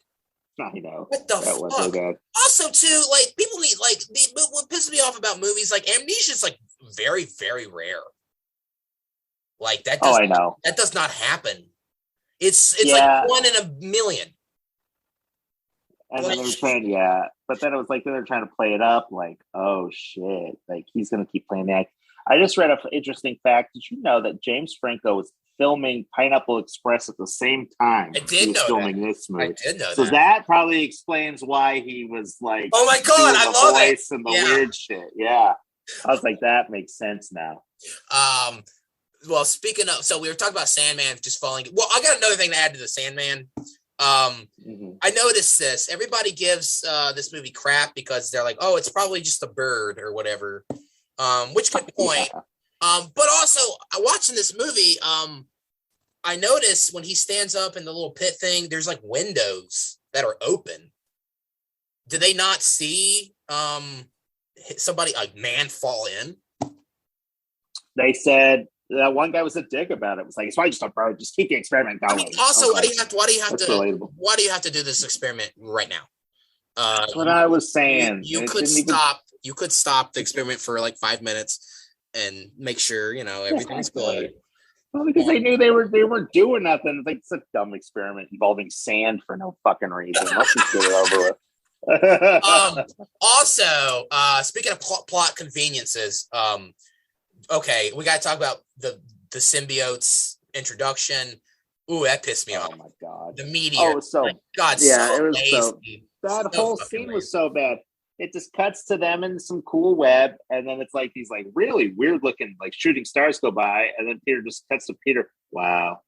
Speaker 2: I know.
Speaker 1: What the fuck? Also, too, like people need like what pisses me off about movies like amnesia is like very, very rare. Like that.
Speaker 2: I know
Speaker 1: that does not happen. It's like 1 in a million.
Speaker 2: And then they were trying, but then it was like they're trying to play it up, like, oh shit, like he's gonna keep playing that. I just read an interesting fact. Did you know that James Franco was filming Pineapple Express at the same time
Speaker 1: he was
Speaker 2: filming this movie?
Speaker 1: I did know
Speaker 2: so that probably explains why he was like,
Speaker 1: oh my god, I love it,
Speaker 2: and the weird shit. Yeah, I was like, that makes sense now.
Speaker 1: Well, speaking of, so we were talking about Sandman just falling. Well, I got another thing to add to the Sandman. I noticed this. Everybody gives this movie crap because they're like, oh, it's probably just a bird or whatever. Which good point. But also watching this movie, I noticed when he stands up in the little pit thing, there's like windows that are open. Did they not see somebody, a man, fall in?
Speaker 2: They said that one guy was a dick about it. It was like, it's probably just a bird. Just keep the experiment going.
Speaker 1: I mean, also, why do you have to do this experiment right now?
Speaker 2: That's what I was saying.
Speaker 1: You could stop. You could stop the experiment for like 5 minutes and make sure everything's good.
Speaker 2: Well, because they knew they weren't doing nothing. Like, it's a dumb experiment involving sand for no fucking reason. Let's just get it over with.
Speaker 1: Also, speaking of plot conveniences, okay, we got to talk about the Symbiotes introduction. Ooh, that pissed me off.
Speaker 2: Oh my god,
Speaker 1: the meteor.
Speaker 2: Oh, so
Speaker 1: God,
Speaker 2: yeah,
Speaker 1: so
Speaker 2: it was
Speaker 1: lazy.
Speaker 2: so. That whole scene was so bad. It just cuts to them in some cool web, and then it's like these like really weird looking like shooting stars go by, and then Peter just cuts to Peter. Wow,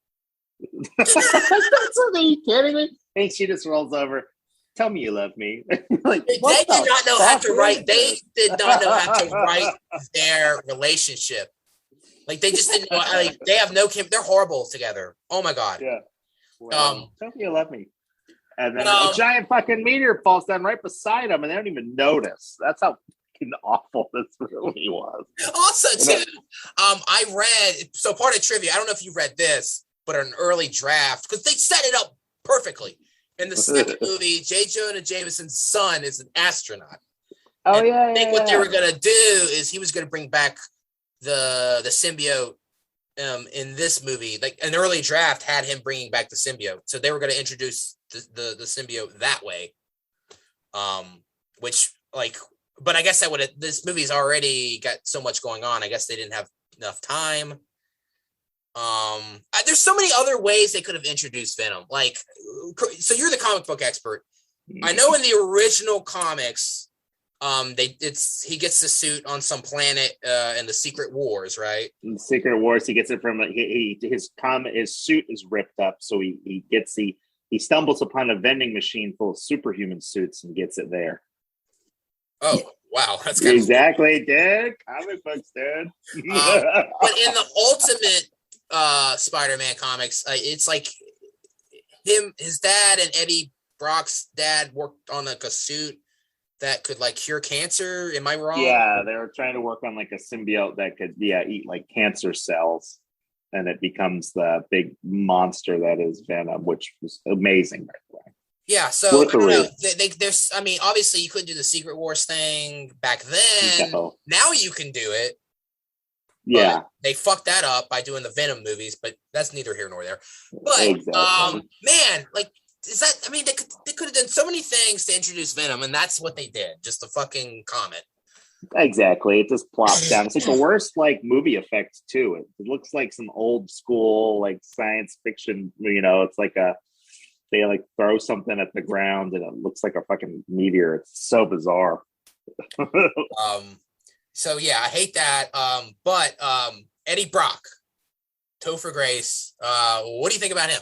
Speaker 2: that's something. Are you kidding me? And she just rolls over. Tell me you love me. Like,
Speaker 1: they did not know how to write. They did not know how to write their relationship. Like they just didn't know. Like, they have no They're horrible together. Oh my god.
Speaker 2: Yeah. Well, tell me you love me. And then a giant fucking meteor falls down right beside them, and they don't even notice. That's how fucking awful this really was.
Speaker 1: Also, too, I read, so part of trivia, I don't know if you read this, but an early draft, because they set it up perfectly. In the second movie, J. Jonah Jameson's son is an astronaut.
Speaker 2: Oh,
Speaker 1: and I think what they were going to do is he was going to bring back the symbiote in this movie. Like an early draft had him bringing back the symbiote. So they were going to introduce the symbiote that way. Which, like, but I guess this movie's already got so much going on. I guess they didn't have enough time. There's so many other ways they could have introduced Venom. Like, so you're the comic book expert. I know in the original comics, he gets the suit on some planet in the Secret Wars, right?
Speaker 2: In the Secret Wars, he gets it from his suit is ripped up, so he stumbles upon a vending machine full of superhuman suits and gets it there.
Speaker 1: Oh wow, that's kind
Speaker 2: exactly, dude. Comic books, dude.
Speaker 1: But in the Ultimate Spider-Man comics, it's like his dad and Eddie Brock's dad worked on like a suit that could like cure cancer. Am I wrong?
Speaker 2: Yeah, they were trying to work on like a symbiote that could eat like cancer cells, and it becomes the big monster that is Venom, which was amazing, by the way.
Speaker 1: Yeah, so I don't know. There's, I mean, obviously you couldn't do the Secret Wars thing back then. No. Now you can do it.
Speaker 2: Yeah,
Speaker 1: they fucked that up by doing the Venom movies, but that's neither here nor there. But
Speaker 2: exactly.
Speaker 1: Man, like, is that? I mean, they could have done so many things to introduce Venom, and that's what they did. Just a fucking comment.
Speaker 2: Exactly, it just plops down. It's like the worst like movie effect too. It looks like some old school like science fiction. It's like they like throw something at the ground and it looks like a fucking meteor. It's so bizarre.
Speaker 1: So yeah, I hate that. But Eddie Brock, Topher Grace. What do you think about him?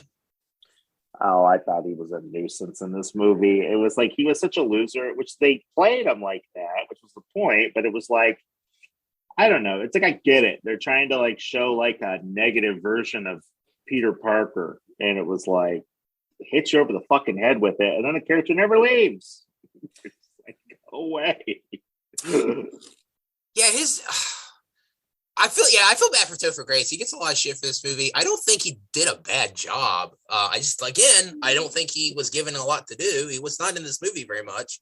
Speaker 2: Oh, I thought he was a nuisance in this movie. It was like he was such a loser, which they played him like that, which was the point. But it was like, I don't know. It's like, I get it. They're trying to like show like a negative version of Peter Parker. And it was like, hit you over the fucking head with it. And then the character never leaves. It's like, go away.
Speaker 1: Yeah, I feel bad for Topher Grace. He gets a lot of shit for this movie. I don't think he did a bad job. I don't think he was given a lot to do. He was not in this movie very much.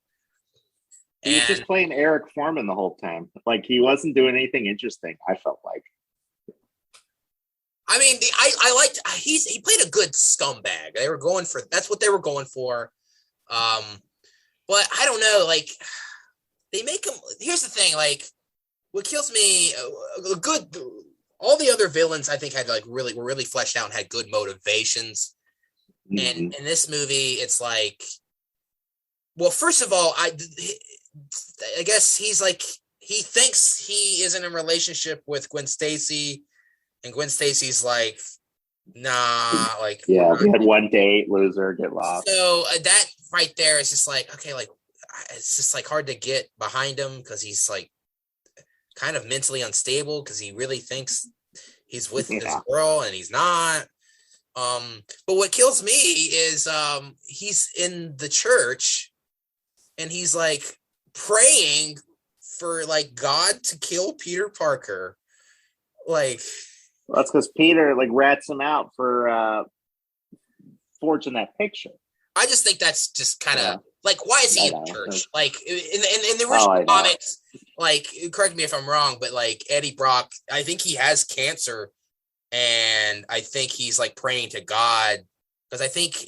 Speaker 2: He was just playing Eric Foreman the whole time. Like, he wasn't doing anything interesting, I felt like.
Speaker 1: I mean, I liked he played a good scumbag. That's what they were going for. But I don't know, like, they make him. Here's the thing, like, what kills me, all the other villains I think had like were really fleshed out and had good motivations. Mm-hmm. And in this movie, it's like, well, first of all, I guess he's like, he thinks he is in a relationship with Gwen Stacy, and Gwen Stacy's like, nah, like,
Speaker 2: yeah, we had one date, loser, get lost.
Speaker 1: So that right there is just like, okay, like, it's just like hard to get behind him because he's like kind of mentally unstable because he really thinks he's with this girl and he's not. But what kills me is he's in the church and he's like praying for like God to kill Peter Parker. Like,
Speaker 2: well, that's because Peter like rats him out for forging that picture.
Speaker 1: I just think that's just kind of like, why is he in church? Like in the original comics, like, correct me if I'm wrong, but like Eddie Brock, I think he has cancer, and I think he's like praying to God because I think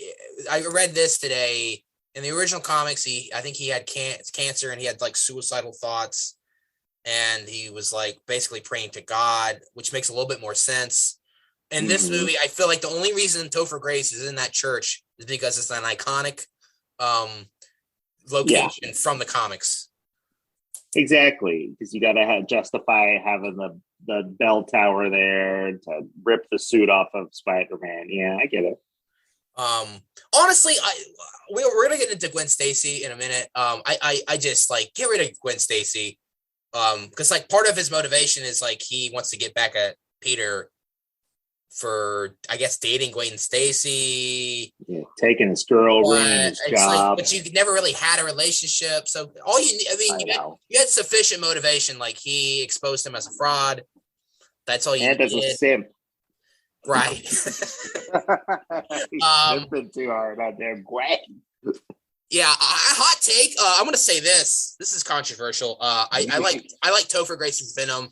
Speaker 1: I read this today in the original comics. I think he had cancer and he had like suicidal thoughts, and he was like basically praying to God, which makes a little bit more sense. In this movie, I feel like the only reason Topher Grace is in that church is because it's an iconic location from the comics.
Speaker 2: Exactly, because you got to justify having the bell tower there to rip the suit off of Spider-Man. Yeah, I get it.
Speaker 1: Honestly, we're gonna get into Gwen Stacy in a minute. I just like get rid of Gwen Stacy. Because like part of his motivation is like he wants to get back at Peter for, I guess, dating Gwen Stacy,
Speaker 2: taking his girl, ruining his job.
Speaker 1: Like, but you never really had a relationship, so all you had sufficient motivation. Like, he exposed him as a fraud. That's all you needed.
Speaker 2: And as a simp,
Speaker 1: right?
Speaker 2: He's been too hard on there, Gwen.
Speaker 1: Yeah, hot take. I'm gonna say this. This is controversial. I like Topher Grace's Venom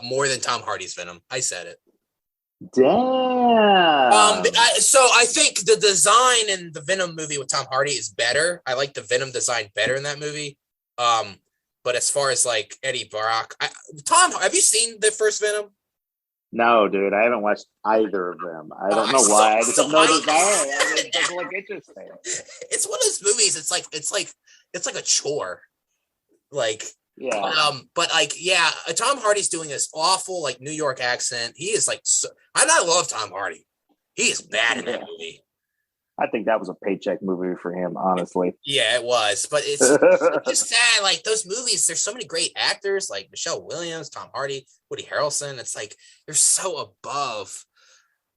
Speaker 1: more than Tom Hardy's Venom. I said it.
Speaker 2: Damn.
Speaker 1: So I think the design in the Venom movie with Tom Hardy is better. I like the Venom design better in that movie. But as far as like Eddie Brock, Tom, have you seen the first Venom?
Speaker 2: No, dude, I haven't watched either of them. I don't know why. I just have no desire. I mean, it doesn't look interesting.
Speaker 1: It's one of those movies. It's like a chore. Like,
Speaker 2: yeah,
Speaker 1: but like, yeah, Tom Hardy's doing this awful like New York accent. He is like, and I love Tom Hardy. He is bad in that movie.
Speaker 2: I think that was a paycheck movie for him, honestly.
Speaker 1: Yeah, it was, but it's just sad. Like those movies, there's so many great actors like Michelle Williams, Tom Hardy, Woody Harrelson. It's like they're so above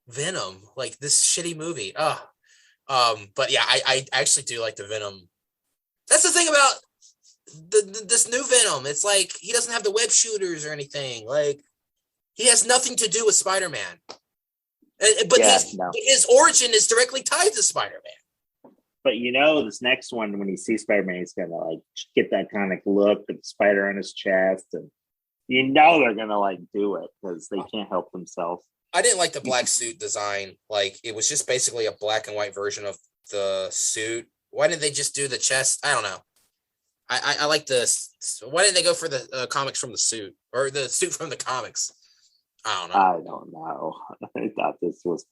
Speaker 1: Venom, like this shitty movie. But yeah, I actually do like the Venom. That's the thing about this new Venom. It's like he doesn't have the web shooters or anything. Like he has nothing to do with Spider-Man. But his origin is directly tied to Spider-Man.
Speaker 2: But this next one, when he sees Spider-Man, he's gonna like get that kind of look with the spider on his chest, and they're gonna like do it because they can't help themselves.
Speaker 1: I didn't like the black suit design. Like it was just basically a black and white version of the suit. Why didn't they just do the chest? I don't know. I like this. Why didn't they go for the comics from the suit or the suit from the comics? I
Speaker 2: don't know. I thought this was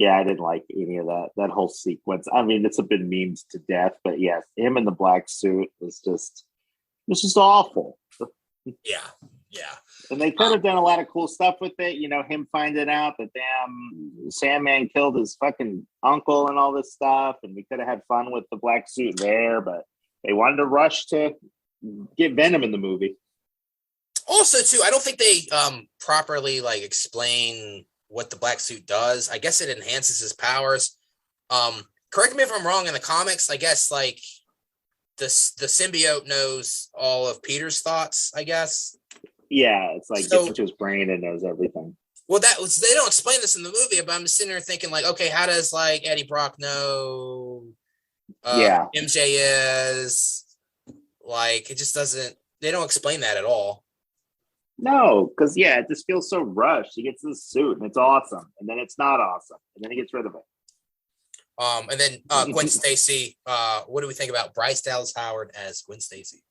Speaker 2: I didn't like any of that whole sequence. I mean, it's been memed to death, but yes, him in the black suit was just awful.
Speaker 1: Yeah.
Speaker 2: And they could have done a lot of cool stuff with it. Him finding out that damn Sandman killed his fucking uncle and all this stuff, and we could have had fun with the black suit there, but they wanted to rush to get Venom in the movie.
Speaker 1: Also, too, I don't think they properly like explain what the black suit does. I guess it enhances his powers. Correct me if I'm wrong. In the comics, I guess like the symbiote knows all of Peter's thoughts. I guess.
Speaker 2: Yeah, it's like gets into his brain and knows everything.
Speaker 1: Well, they don't explain this in the movie, but I'm sitting there thinking like, okay, how does like Eddie Brock know? MJ is like it just doesn't. They don't explain that at all.
Speaker 2: No, because it just feels so rushed. He gets this suit and it's awesome, and then it's not awesome, and then he gets rid of it.
Speaker 1: And then Gwen Stacy. What do we think about Bryce Dallas Howard as Gwen Stacy?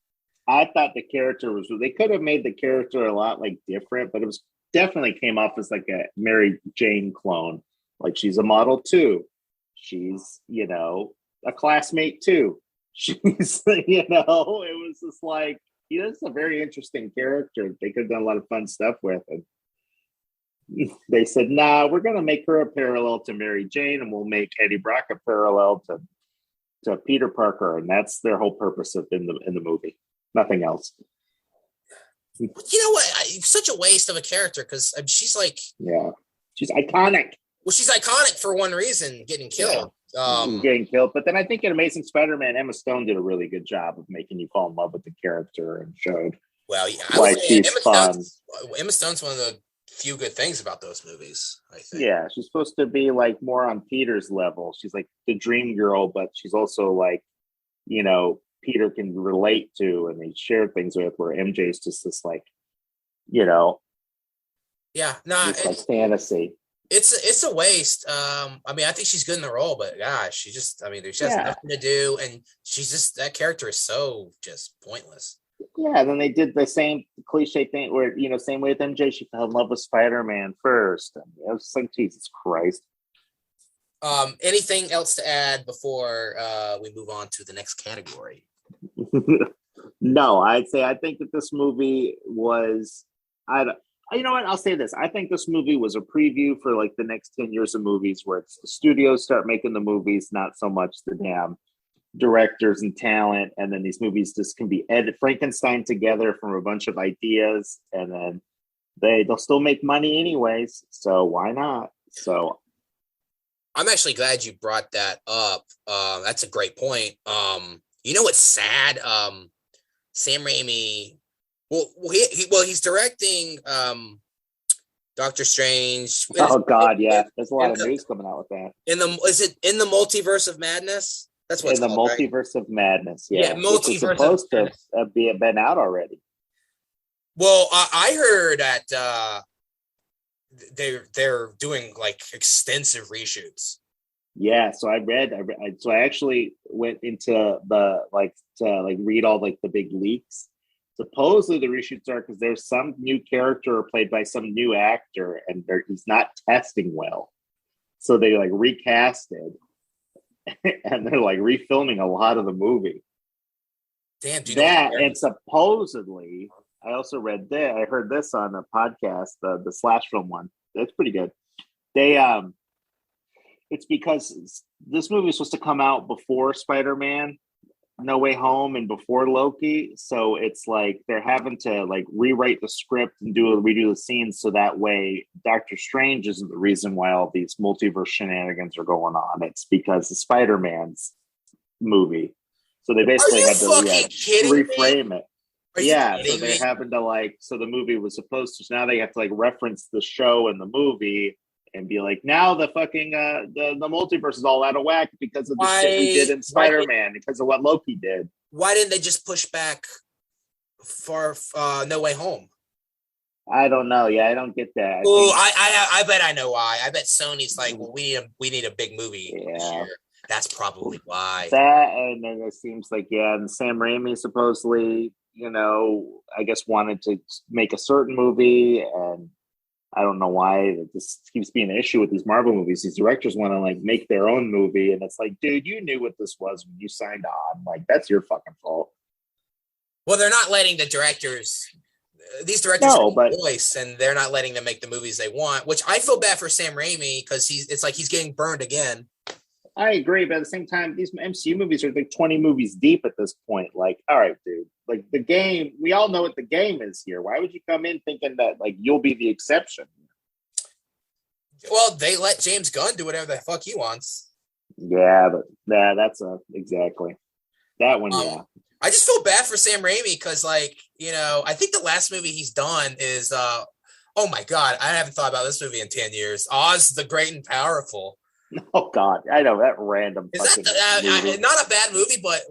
Speaker 2: I thought the character they could have made the character a lot like different, but it was definitely came off as like a Mary Jane clone. Like she's a model too. She's a classmate too. She's it was just like. He's a very interesting character. They could have done a lot of fun stuff with him. They said, "Nah, we're going to make her a parallel to Mary Jane, and we'll make Eddie Brock a parallel to Peter Parker." And that's their whole purpose in the movie. Nothing else.
Speaker 1: You know what? Such a waste of a character because she's like,
Speaker 2: she's iconic.
Speaker 1: Well, she's iconic for one reason: getting killed.
Speaker 2: Getting killed. But then I think in Amazing Spider-Man, Emma Stone did a really good job of making you fall in love with the character and showed why she's fun.
Speaker 1: Emma Stone's one of the few good things about those movies, I think.
Speaker 2: Yeah, she's supposed to be like more on Peter's level. She's like the dream girl, but she's also like, Peter can relate to and they share things with, where MJ's just this like,
Speaker 1: it's
Speaker 2: like fantasy.
Speaker 1: It's a waste. I mean, I think she's good in the role, but gosh, she just, I mean, she has nothing to do, and she's just, that character is so just pointless.
Speaker 2: Yeah, and then they did the same cliche thing where, same way with MJ, she fell in love with Spider-Man first. And it was like, Jesus Christ.
Speaker 1: Anything else to add before we move on to the next category?
Speaker 2: No, I think that this movie was, you know what? I'll say this. I think this movie was a preview for like the next 10 years of movies where it's the studios start making the movies, not so much the damn directors and talent. And then these movies just can be Frankenstein together from a bunch of ideas. And then they'll still make money anyways. So why not? So
Speaker 1: I'm actually glad you brought that up. That's a great point. You know what's sad? Sam Raimi. Well, he's directing Doctor Strange.
Speaker 2: Oh God, yeah. There's a lot of news coming out with that.
Speaker 1: Is it in the Multiverse of Madness? That's what's
Speaker 2: in the
Speaker 1: called,
Speaker 2: Multiverse of Madness.
Speaker 1: Yeah, Multiverse
Speaker 2: supposed to been out already.
Speaker 1: Well, I heard that they're doing like extensive reshoots.
Speaker 2: Yeah, so I actually went into the to read all like the big leaks. Supposedly the reshoots are because there's some new character played by some new actor, and he's not testing well, so they like recasted, and they're like refilming a lot of the movie.
Speaker 1: Damn, do you
Speaker 2: that and supposedly, I also read that I heard this on a podcast, the slash film one. That's pretty good. They it's because this movie was supposed to come out before Spider-Man No Way Home and before Loki, so it's like they're having to like rewrite the script and redo the scenes so that way Doctor Strange isn't the reason why all these multiverse shenanigans are going on. It's because of Spider-Man's movie. So they basically had to reframe it. So they're having to like, so the movie was supposed to, so now they have to like reference the show and the movie and be like, now the fucking the multiverse is all out of whack because of the shit we did in Spider-Man, because of what Loki did.
Speaker 1: Why didn't they just push back for No Way Home?
Speaker 2: I don't know. Yeah, I don't get that.
Speaker 1: I bet I know why. I bet Sony's like, well, we need a big movie this year. That's probably why.
Speaker 2: That, and then it seems like, and Sam Raimi supposedly, I guess wanted to make a certain movie, and I don't know why this keeps being an issue with these Marvel movies. These directors want to like make their own movie, and it's like, dude, you knew what this was when you signed on. Like, that's your fucking fault.
Speaker 1: Well, they're not letting the directors. These directors have a voice, and they're not letting them make the movies they want. Which I feel bad for Sam Raimi because it's like he's getting burned again.
Speaker 2: I agree, but at the same time, these MCU movies are like 20 movies deep at this point. Like, all right, dude, like the game, we all know what the game is here. Why would you come in thinking that like you'll be the exception?
Speaker 1: Well, they let James Gunn do whatever the fuck he wants.
Speaker 2: Yeah, but that's exactly that one. Yeah,
Speaker 1: I just feel bad for Sam Raimi because, like, I think the last movie he's done is, oh my God, I haven't thought about this movie in 10 years. Oz the Great and Powerful.
Speaker 2: Oh God, I know that random.
Speaker 1: Is that not a bad movie, but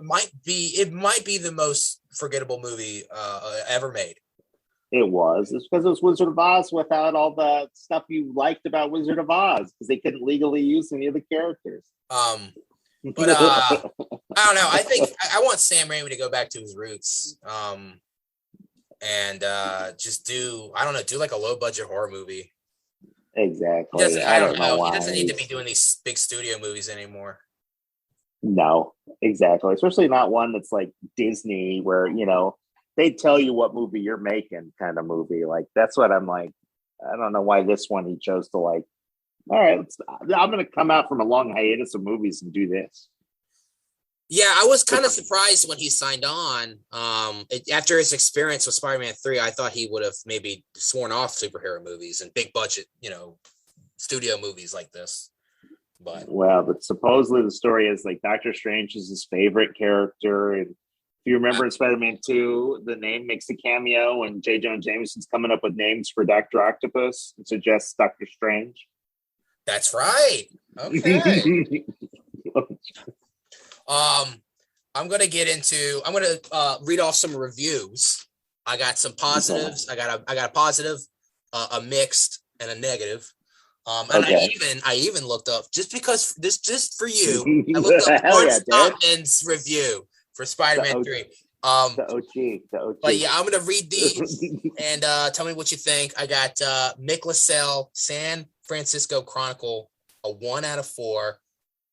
Speaker 1: it might be the most forgettable movie ever made.
Speaker 2: It was. It's because it was Wizard of Oz without all the stuff you liked about Wizard of Oz because they couldn't legally use any of the characters.
Speaker 1: But I don't know. I think I want Sam Raimi to go back to his roots, and just do like a low budget horror movie.
Speaker 2: Exactly.
Speaker 1: I don't know. He doesn't need to be doing these big studio movies anymore.
Speaker 2: No, exactly. Especially not one that's like Disney, where they tell you what movie you're making, kind of movie. Like that's what I'm like. I don't know why this one he chose to like. All right, I'm going to come out from a long hiatus of movies and do this.
Speaker 1: Yeah, I was kind of surprised when he signed on. After his experience with Spider-Man 3, I thought he would have maybe sworn off superhero movies and big budget, studio movies like this. But
Speaker 2: supposedly the story is like Doctor Strange is his favorite character. And if you remember in Spider-Man 2, the name makes a cameo and J. Jonah Jameson's coming up with names for Dr. Octopus. It suggests Doctor Strange.
Speaker 1: That's right. Okay. I'm gonna read off some reviews. I got some positives. I got a positive, a mixed, and a negative. And I even looked up just for you. I looked up Mark Stockman's review for Spider-Man 3.
Speaker 2: The OG.
Speaker 1: But yeah, I'm gonna read these and tell me what you think. I got Mick LaSalle, San Francisco Chronicle, a 1 out of 4.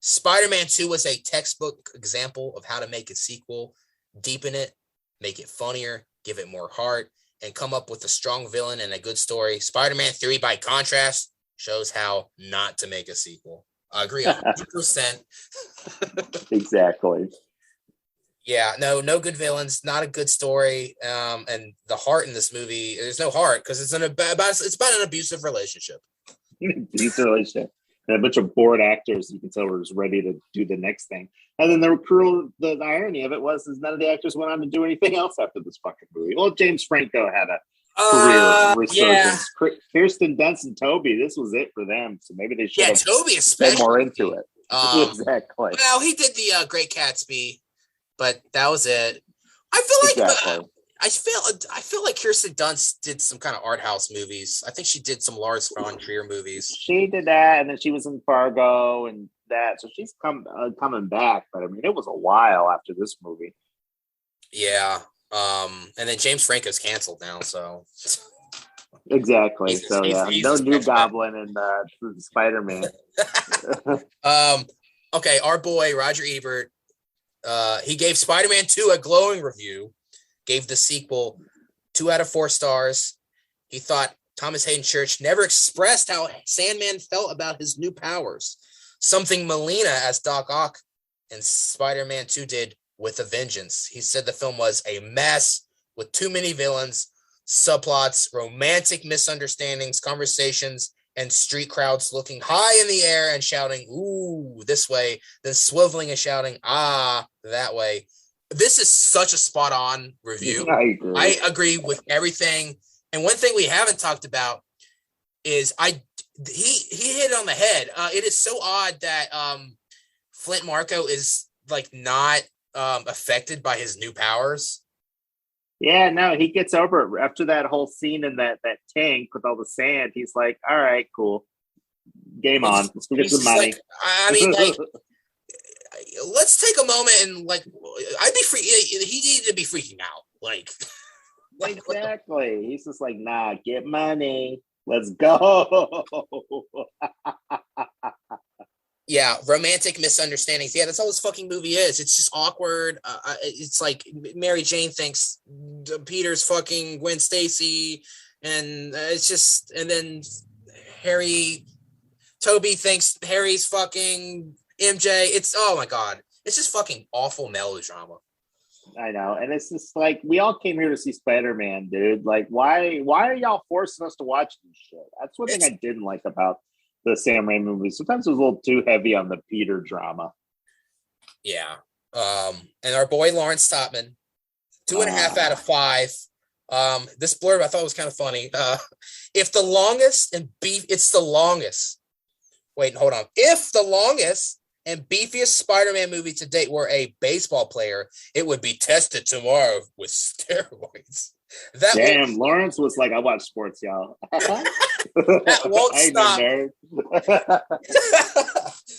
Speaker 1: Spider-Man 2 was a textbook example of how to make a sequel, deepen it, make it funnier, give it more heart, and come up with a strong villain and a good story. Spider-Man 3, by contrast, shows how not to make a sequel. I agree 100%.
Speaker 2: Exactly.
Speaker 1: Yeah, no good villains, not a good story, and the heart in this movie, there's no heart because it's about an abusive relationship.
Speaker 2: Abusive relationship. And a bunch of bored actors you can tell were just ready to do the next thing. And then the irony of it was none of the actors went on to do anything else after this fucking movie. Well, James Franco had a career resurgence. Yeah. Kirsten Dunst and Toby, this was it for them. So maybe they should have
Speaker 1: Toby especially
Speaker 2: been more into it. Exactly.
Speaker 1: Well, he did the Great Gatsby, but that was it. I feel like I feel like Kirsten Dunst did some kind of art house movies. I think she did some Lars von Trier movies.
Speaker 2: She did that, and then she was in Fargo and that. So she's coming back. But I mean, it was a while after this movie.
Speaker 1: Yeah. And then James Franco's canceled now, so
Speaker 2: exactly.
Speaker 1: He's
Speaker 2: no new Goblin in Spider-Man.
Speaker 1: Okay, our boy Roger Ebert, he gave Spider-Man 2 a glowing review, gave the sequel 2 out of 4 stars. He thought Thomas Hayden Church never expressed how Sandman felt about his new powers, something Molina as Doc Ock in Spider-Man 2 did with a vengeance. He said the film was a mess with too many villains, subplots, romantic misunderstandings, conversations, and street crowds looking high in the air and shouting, ooh, this way, then swiveling and shouting, ah, that way. This is such a spot-on review. I agree with everything. And one thing we haven't talked about is he hit it on the head. It is so odd that Flint Marko is like not affected by his new powers.
Speaker 2: Yeah, no, he gets over it after that whole scene in that tank with all the sand. He's like, all right, cool. Game on. Let's get some money.
Speaker 1: Like, I mean, like, let's take a moment and like, I'd be free. He needed to be freaking out. Like,
Speaker 2: exactly. He's just like, nah, get money. Let's go.
Speaker 1: Yeah, romantic misunderstandings. Yeah, that's all this fucking movie is. It's just awkward. It's like Mary Jane thinks Peter's fucking Gwen Stacy, and it's just, and then Toby thinks Harry's fucking MJ. It's, oh my God. It's just fucking awful melodrama.
Speaker 2: I know. And it's just like, we all came here to see Spider-Man, dude. Like, why are y'all forcing us to watch this shit? That's one thing I didn't like about the Sam Raimi movies. Sometimes it was a little too heavy on the Peter drama.
Speaker 1: Yeah. And our boy Lawrence Topman, 2.5 out of 5. This blurb I thought was kind of funny. If the longest and it's the longest. Wait, hold on. If the longest and beefiest Spider-Man movie to date were a baseball player, it would be tested tomorrow with steroids.
Speaker 2: Lawrence was like, I watch sports, y'all.
Speaker 1: That won't stop.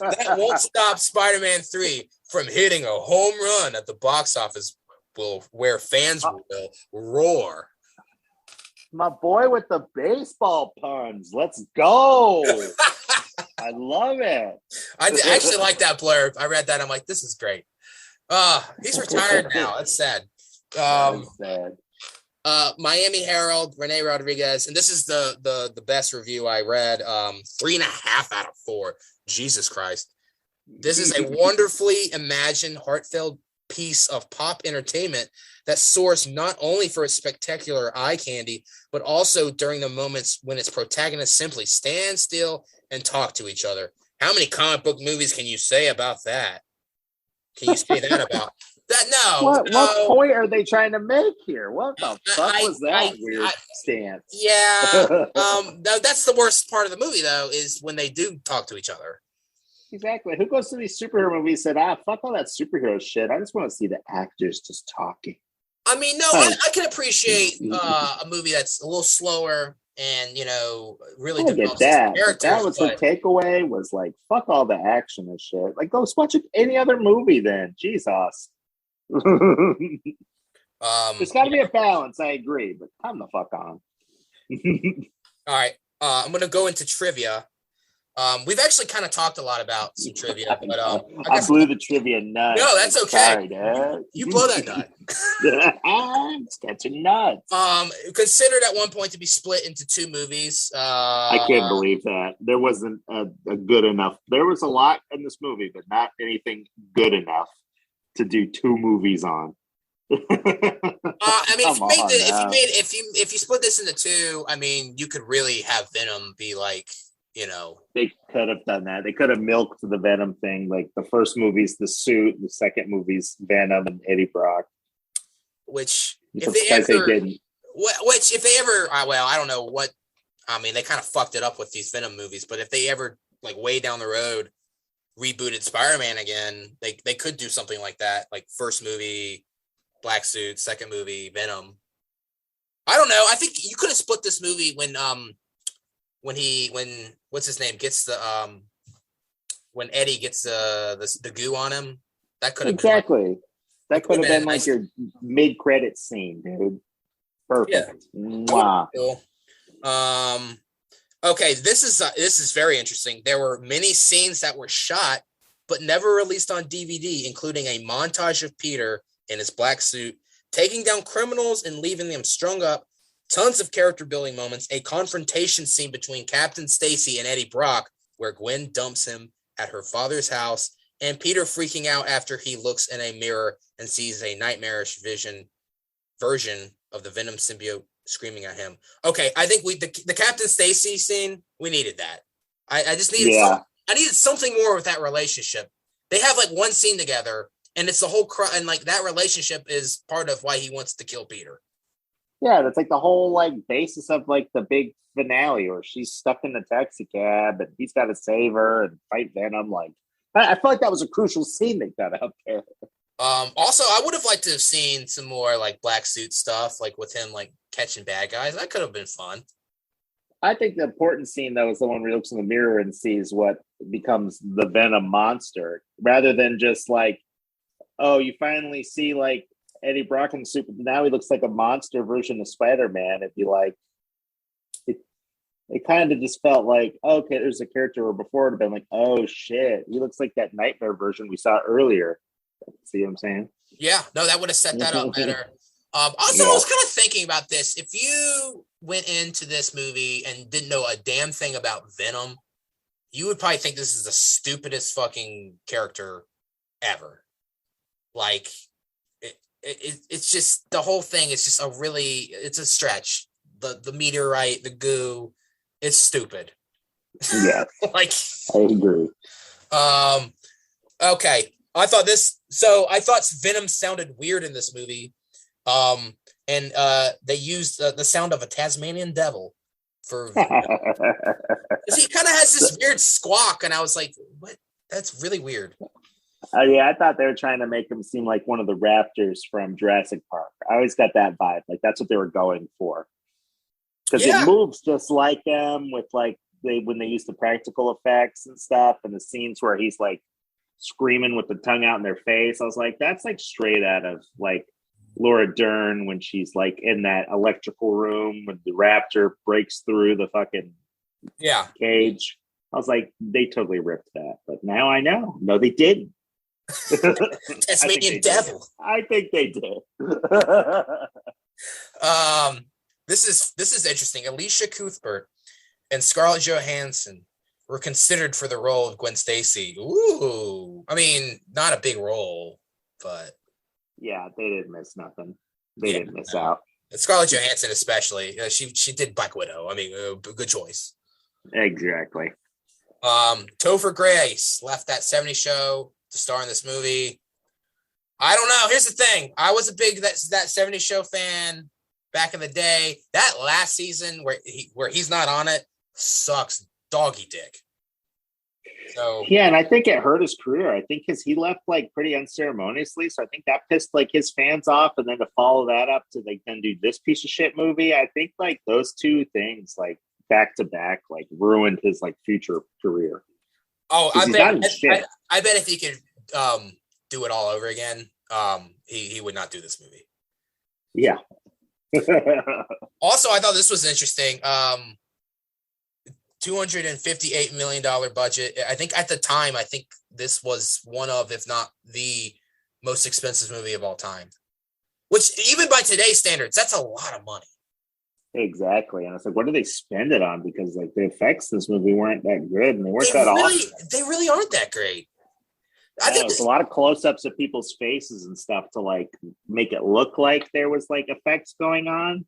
Speaker 1: That won't stop Spider-Man 3 from hitting a home run at the box office, where fans will roar.
Speaker 2: My boy with the baseball puns. Let's go. I love it.
Speaker 1: I actually like that blurb. I read that. I'm like, this is great. He's retired now. That's sad.
Speaker 2: That's sad.
Speaker 1: Miami Herald, Renee Rodriguez, and this is the best review I read. 3.5 out of 4. Jesus Christ. This is a wonderfully imagined, heartfelt piece of pop entertainment that soars not only for its spectacular eye candy, but also during the moments when its protagonists simply stand still and talk to each other. How many comic book movies can you say about that? Can you say that about that? No.
Speaker 2: What point are they trying to make here? What the fuck was that weird stance?
Speaker 1: Yeah. That's the worst part of the movie, though, is when they do talk to each other.
Speaker 2: Exactly. Who goes to these superhero movies and said, fuck all that superhero shit. I just want to see the actors just talking.
Speaker 1: I mean, no, I can appreciate a movie that's a little slower and, really develops
Speaker 2: that.
Speaker 1: Characters.
Speaker 2: That was the takeaway, was like, fuck all the action and shit. Like, go watch any other movie then. Jesus. There's got to be a balance. I agree, but come the fuck on.
Speaker 1: All right. I'm going to go into trivia. We've actually kind of talked a lot about some trivia, but
Speaker 2: I blew the trivia nut.
Speaker 1: No, that's okay.
Speaker 2: Sorry, Dad.
Speaker 1: You blow that nut.
Speaker 2: It's catching nuts.
Speaker 1: Considered at one point to be split into 2 movies.
Speaker 2: I can't believe that. There wasn't a good enough. There was a lot in this movie, but not anything good enough to do 2 movies on.
Speaker 1: I mean, if you split this into 2, I mean, you could really have Venom be like,
Speaker 2: they could have done that. They could have milked the Venom thing. Like, the first movie's the suit, the second movie's Venom and Eddie Brock.
Speaker 1: Which,
Speaker 2: if they didn't.
Speaker 1: Which, if they ever, well, I don't know what. I mean, they kind of fucked it up with these Venom movies. But if they ever, like, way down the road, rebooted Spider-Man again, they could do something like that. Like, first movie, black suit, second movie, Venom. I don't know. I think you could have split this movie when what's his name gets the when Eddie gets the goo on him. That could have
Speaker 2: exactly. That could have been like your mid-credit scene, dude. Perfect.
Speaker 1: Yeah. Cool. Okay, this is very interesting. There were many scenes that were shot but never released on DVD, including a montage of Peter in his black suit taking down criminals and leaving them strung up. Tons of character building moments. A confrontation scene between Captain Stacy and Eddie Brock, where Gwen dumps him at her father's house, and Peter freaking out after he looks in a mirror and sees a nightmarish version of the Venom symbiote screaming at him. Okay, I think the Captain Stacy scene, we needed that. I just needed I needed something more with that relationship. They have like one scene together, and it's the whole and like that relationship is part of why he wants to kill Peter.
Speaker 2: Yeah, that's like the whole like basis of like the big finale where she's stuck in the taxi cab and he's got to save her and fight Venom. Like, I feel like that was a crucial scene they got out there.
Speaker 1: Also, I would have liked to have seen some more like black suit stuff, like with him like catching bad guys. That could have been fun.
Speaker 2: I think the important scene though is the one where he looks in the mirror and sees what becomes the Venom monster, rather than just like, oh, you finally see like Eddie Brock in Super. Now he looks like a monster version of Spider-Man. If you like, it kind of just felt like, okay, there's a character where before it would have been like, oh shit, he looks like that nightmare version we saw earlier. See what I'm saying?
Speaker 1: Yeah, no, that would have set that up better. Also, I was kind of thinking about this. If you went into this movie and didn't know a damn thing about Venom, you would probably think this is the stupidest fucking character ever. Like, it's just, the whole thing is just it's a stretch. The meteorite, the goo, it's stupid.
Speaker 2: Yeah.
Speaker 1: Like,
Speaker 2: I agree.
Speaker 1: Okay. I thought Venom sounded weird in this movie. And they used the sound of a Tasmanian devil for Venom. Because he kind of has this weird squawk, and I was like, what? That's really weird.
Speaker 2: Yeah, I thought they were trying to make him seem like one of the raptors from Jurassic Park. I always got that vibe. Like, that's what they were going for. Because it moves just like them with like when they use the practical effects and stuff, and the scenes where he's like screaming with the tongue out in their face. I was like, that's like straight out of like Laura Dern when she's like in that electrical room when the raptor breaks through the fucking cage. I was like, they totally ripped that. But now I know. No, they didn't.
Speaker 1: Tasmanian devil.
Speaker 2: I think they did.
Speaker 1: This is interesting. Alicia Cuthbert and Scarlett Johansson were considered for the role of Gwen Stacy. Ooh, I mean, not a big role, but
Speaker 2: yeah, they didn't miss nothing. They didn't miss out.
Speaker 1: Scarlett Johansson, especially, she did Black Widow. I mean, good choice.
Speaker 2: Exactly.
Speaker 1: Topher Grace left that 70s show to star in this movie. I don't know. Here's the thing. I was a big that 70s show fan back in the day. That last season where he's not on it sucks doggy dick. So
Speaker 2: yeah, and I think it hurt his career. I think because he left like pretty unceremoniously, so I think that pissed like his fans off. And then to follow that up to like then do this piece of shit movie, I think like those two things like back to back like ruined his like future career.
Speaker 1: Oh, I bet if he could do it all over again, he would not do this movie.
Speaker 2: Yeah.
Speaker 1: Also, I thought this was interesting. $258 million budget. I think at the time, this was one of, if not the most expensive movie of all time. Which, even by today's standards, that's a lot of money.
Speaker 2: Exactly. And I was like, what do they spend it on? Because like the effects in this movie weren't that good and they weren't that awesome.
Speaker 1: They really aren't that great.
Speaker 2: I think there's a lot of close-ups of people's faces and stuff to like make it look like there was like effects going on.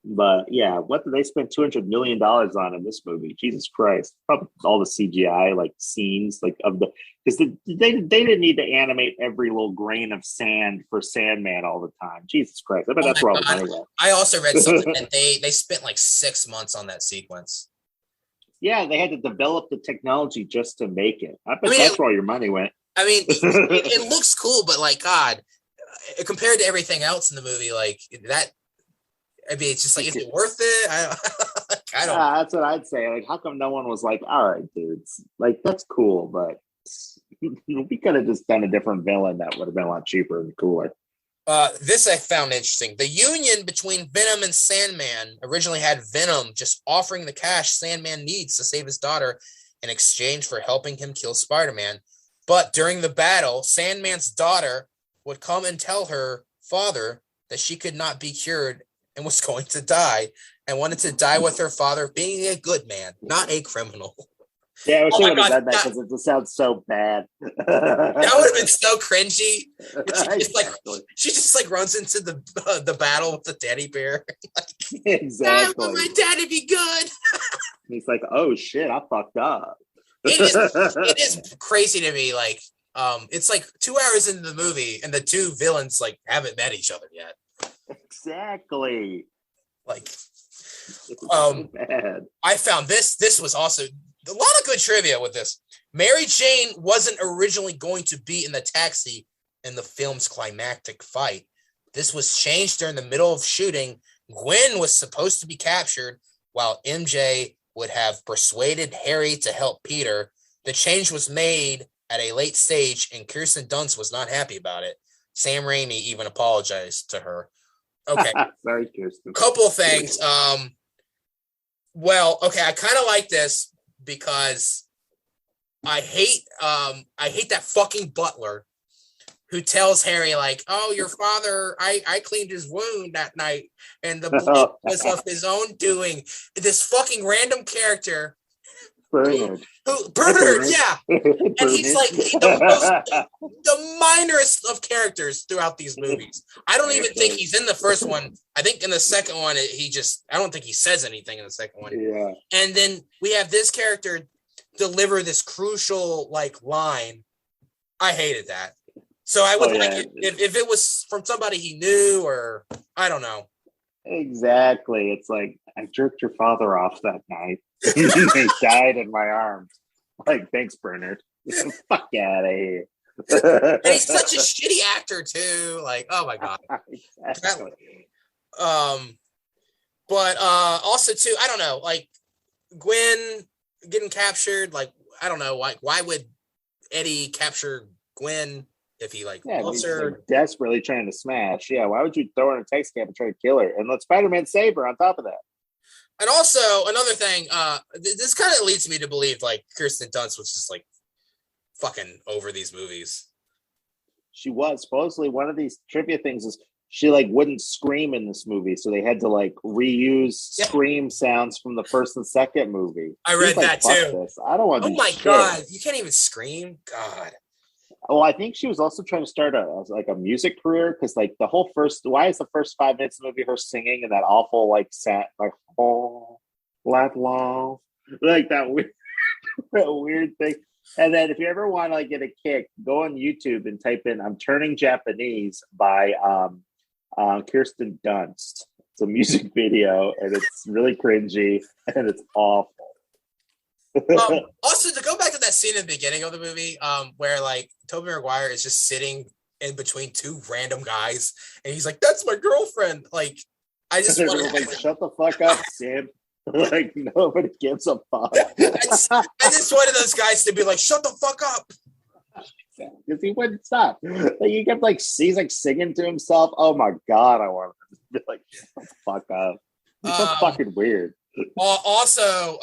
Speaker 2: But yeah, what did they spend $200 million on in this movie? Jesus Christ. Probably all the CGI like scenes like of the, because they didn't need to animate every little grain of sand for Sandman all the time. Jesus Christ. I bet that's where all the money went.
Speaker 1: I also read something that they spent like 6 months on that sequence.
Speaker 2: Yeah, they had to develop the technology just to make it. I bet that's where all your money went.
Speaker 1: I mean, it looks cool, but like, God, compared to everything else in the movie, like that, I mean, it's just like, is it worth it? I don't.
Speaker 2: That's what I'd say. Like, how come no one was like, all right, dudes, like that's cool, but We could have just done a different villain that would have been a lot cheaper and cooler.
Speaker 1: This I found interesting. The union between Venom and Sandman originally had Venom just offering the cash Sandman needs to save his daughter in exchange for helping him kill Spider-Man. But during the battle, Sandman's daughter would come and tell her father that she could not be cured and was going to die, and wanted to die with her father being a good man, not a criminal.
Speaker 2: Yeah, I wish they would have done that because it just sounds so bad.
Speaker 1: That would have been so cringy. She just like runs into the battle with the teddy bear. Like,
Speaker 2: exactly.
Speaker 1: I want my dad to be good.
Speaker 2: He's like, oh shit, I fucked up.
Speaker 1: It is crazy to me. Like, it's like 2 hours into the movie and the two villains like haven't met each other yet.
Speaker 2: Exactly.
Speaker 1: Like,
Speaker 2: so bad.
Speaker 1: I found this was also a lot of good trivia with this. Mary Jane wasn't originally going to be in the taxi in the film's climactic fight. This was changed during the middle of shooting. Gwen was supposed to be captured while MJ would have persuaded Harry to help Peter. The change was made at a late stage and Kirsten Dunst was not happy about it. Sam Raimi even apologized to her. Okay.
Speaker 2: Sorry, Kirsten.
Speaker 1: Couple of things. Well, okay, I kind of like this because I hate that fucking butler who tells Harry, like, oh, your father, I cleaned his wound that night and the blood was of his own doing. This fucking random character
Speaker 2: Bernard,
Speaker 1: yeah. And he's like the minorest of characters throughout these movies. I don't even think he's in the first one. I think in the second one, I don't think he says anything in the second one.
Speaker 2: Yeah.
Speaker 1: And then we have this character deliver this crucial like line. I hated that. So I would like it if it was from somebody he knew or I don't know.
Speaker 2: Exactly. It's like, I jerked your father off that night. He died in my arms. Like, thanks, Bernard. Fuck out of here.
Speaker 1: And he's such a shitty actor too. Like, oh my god.
Speaker 2: Exactly.
Speaker 1: But also too, I don't know, like Gwen getting captured, like I don't know, like why would Eddie capture Gwen if he like loves her?
Speaker 2: Like desperately trying to smash. Yeah, why would you throw her in a taxi cab and try to kill her? And let Spider-Man save her on top of that.
Speaker 1: And also another thing, this kind of leads me to believe like Kirsten Dunst was just like fucking over these movies.
Speaker 2: She was supposedly one of these trivia things is she like wouldn't scream in this movie, so they had to like reuse scream sounds from the first and second movie.
Speaker 1: I read that too.
Speaker 2: This. I don't want.
Speaker 1: Oh my god, you can't even scream. God.
Speaker 2: Well, I think she was also trying to start a music career because like the whole why is the first 5 minutes of the movie her singing and that awful like oh that long like that weird thing. And then if you ever want to like get a kick, go on YouTube and type in "I'm Turning Japanese" by Kirsten Dunst. It's a music video and it's really cringy and it's awful.
Speaker 1: Also, to go back to that scene in the beginning of the movie, where like Tobey Maguire is just sitting in between two random guys, and he's like, "That's my girlfriend." Like, I just want to
Speaker 2: like, shut the fuck up, Sam. Like nobody gives a fuck.
Speaker 1: I just wanted those guys to be like, "Shut the fuck up,"
Speaker 2: because he wouldn't stop. Like he kept like he's like singing to himself. Oh my god, I want to be like, "Shut the fuck up." It's so fucking weird.
Speaker 1: Also,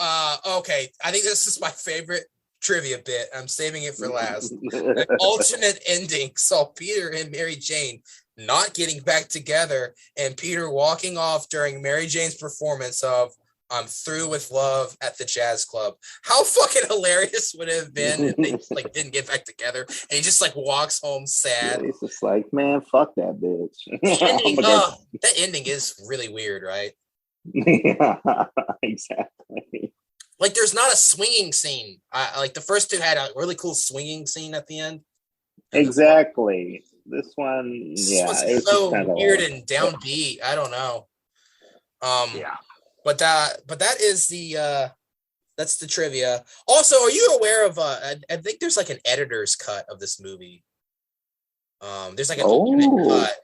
Speaker 1: okay, I think this is my favorite trivia bit. I'm saving it for last. An alternate ending saw Peter and Mary Jane not getting back together and Peter walking off during Mary Jane's performance of "I'm Through with Love" at the jazz club. How fucking hilarious would it have been if they just, like didn't get back together and he just like walks home sad?
Speaker 2: He's just like, man, fuck that bitch.
Speaker 1: That ending is really weird, right?
Speaker 2: Yeah, exactly.
Speaker 1: Like there's not a swinging scene. Like the first two had a really cool swinging scene at the end.
Speaker 2: Exactly. This one,
Speaker 1: it was so weird and downbeat. I don't know.
Speaker 2: Yeah.
Speaker 1: But that is that's the trivia. Also, are you aware of I think there's like an editor's cut of this movie. There's like an alternate cut.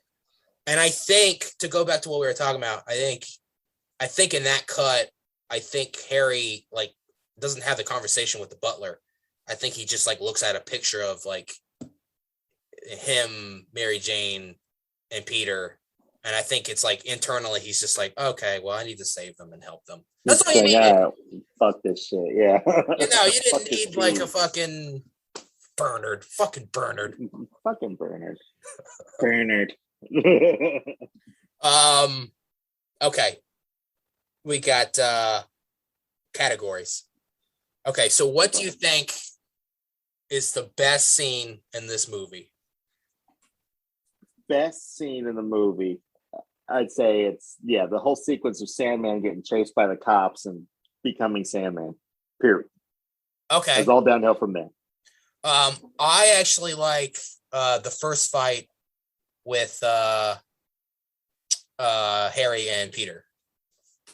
Speaker 1: And I think to go back to what we were talking about, I think in that cut, I think Harry like doesn't have the conversation with the butler. I think he just like looks at a picture of like him, Mary Jane, and Peter. And I think it's like internally, he's just like, okay, well, I need to save them and help them. That's all you need.
Speaker 2: Fuck this shit. Yeah.
Speaker 1: You know, you didn't need like a fucking Bernard. Fucking Bernard.
Speaker 2: Fucking Bernard. Bernard.
Speaker 1: Okay. We got categories. Okay, so what do you think is the best scene in this movie?
Speaker 2: Best scene in the movie. I'd say it's the whole sequence of Sandman getting chased by the cops and becoming Sandman. Period.
Speaker 1: Okay.
Speaker 2: It's all downhill from there.
Speaker 1: I actually like the first fight with Harry and Peter.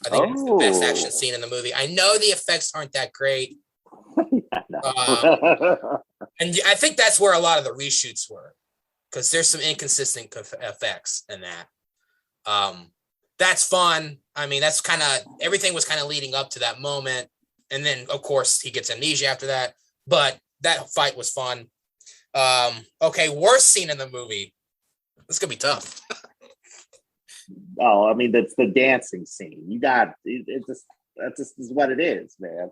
Speaker 1: I think it's the best action scene in the movie. I know the effects aren't that great. And I think that's where a lot of the reshoots were, because there's some inconsistent effects in that. That's fun. I mean, that's kind of everything was kind of leading up to that moment. And then, of course, he gets amnesia after that. But that fight was fun. Okay, worst scene in the movie. This could be tough.
Speaker 2: I mean, that's the dancing scene. You got it. That just is what it is, man.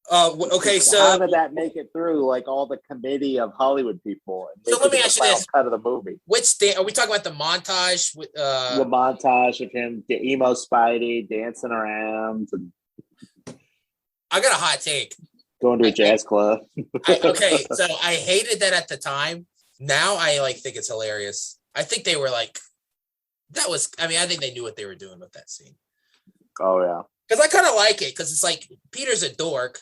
Speaker 1: Okay, so
Speaker 2: how did that make it through like all the committee of Hollywood people?
Speaker 1: So let me ask you this:
Speaker 2: cut of the movie.
Speaker 1: Are we talking about the montage with
Speaker 2: the montage of him, the emo Spidey dancing around?
Speaker 1: I got a hot take.
Speaker 2: Going to a jazz club.
Speaker 1: Okay, so I hated that at the time. Now I like think it's hilarious. I think they were like, that was. I mean, I think they knew what they were doing with that scene.
Speaker 2: Oh yeah,
Speaker 1: because I kind of like it because it's like Peter's a dork.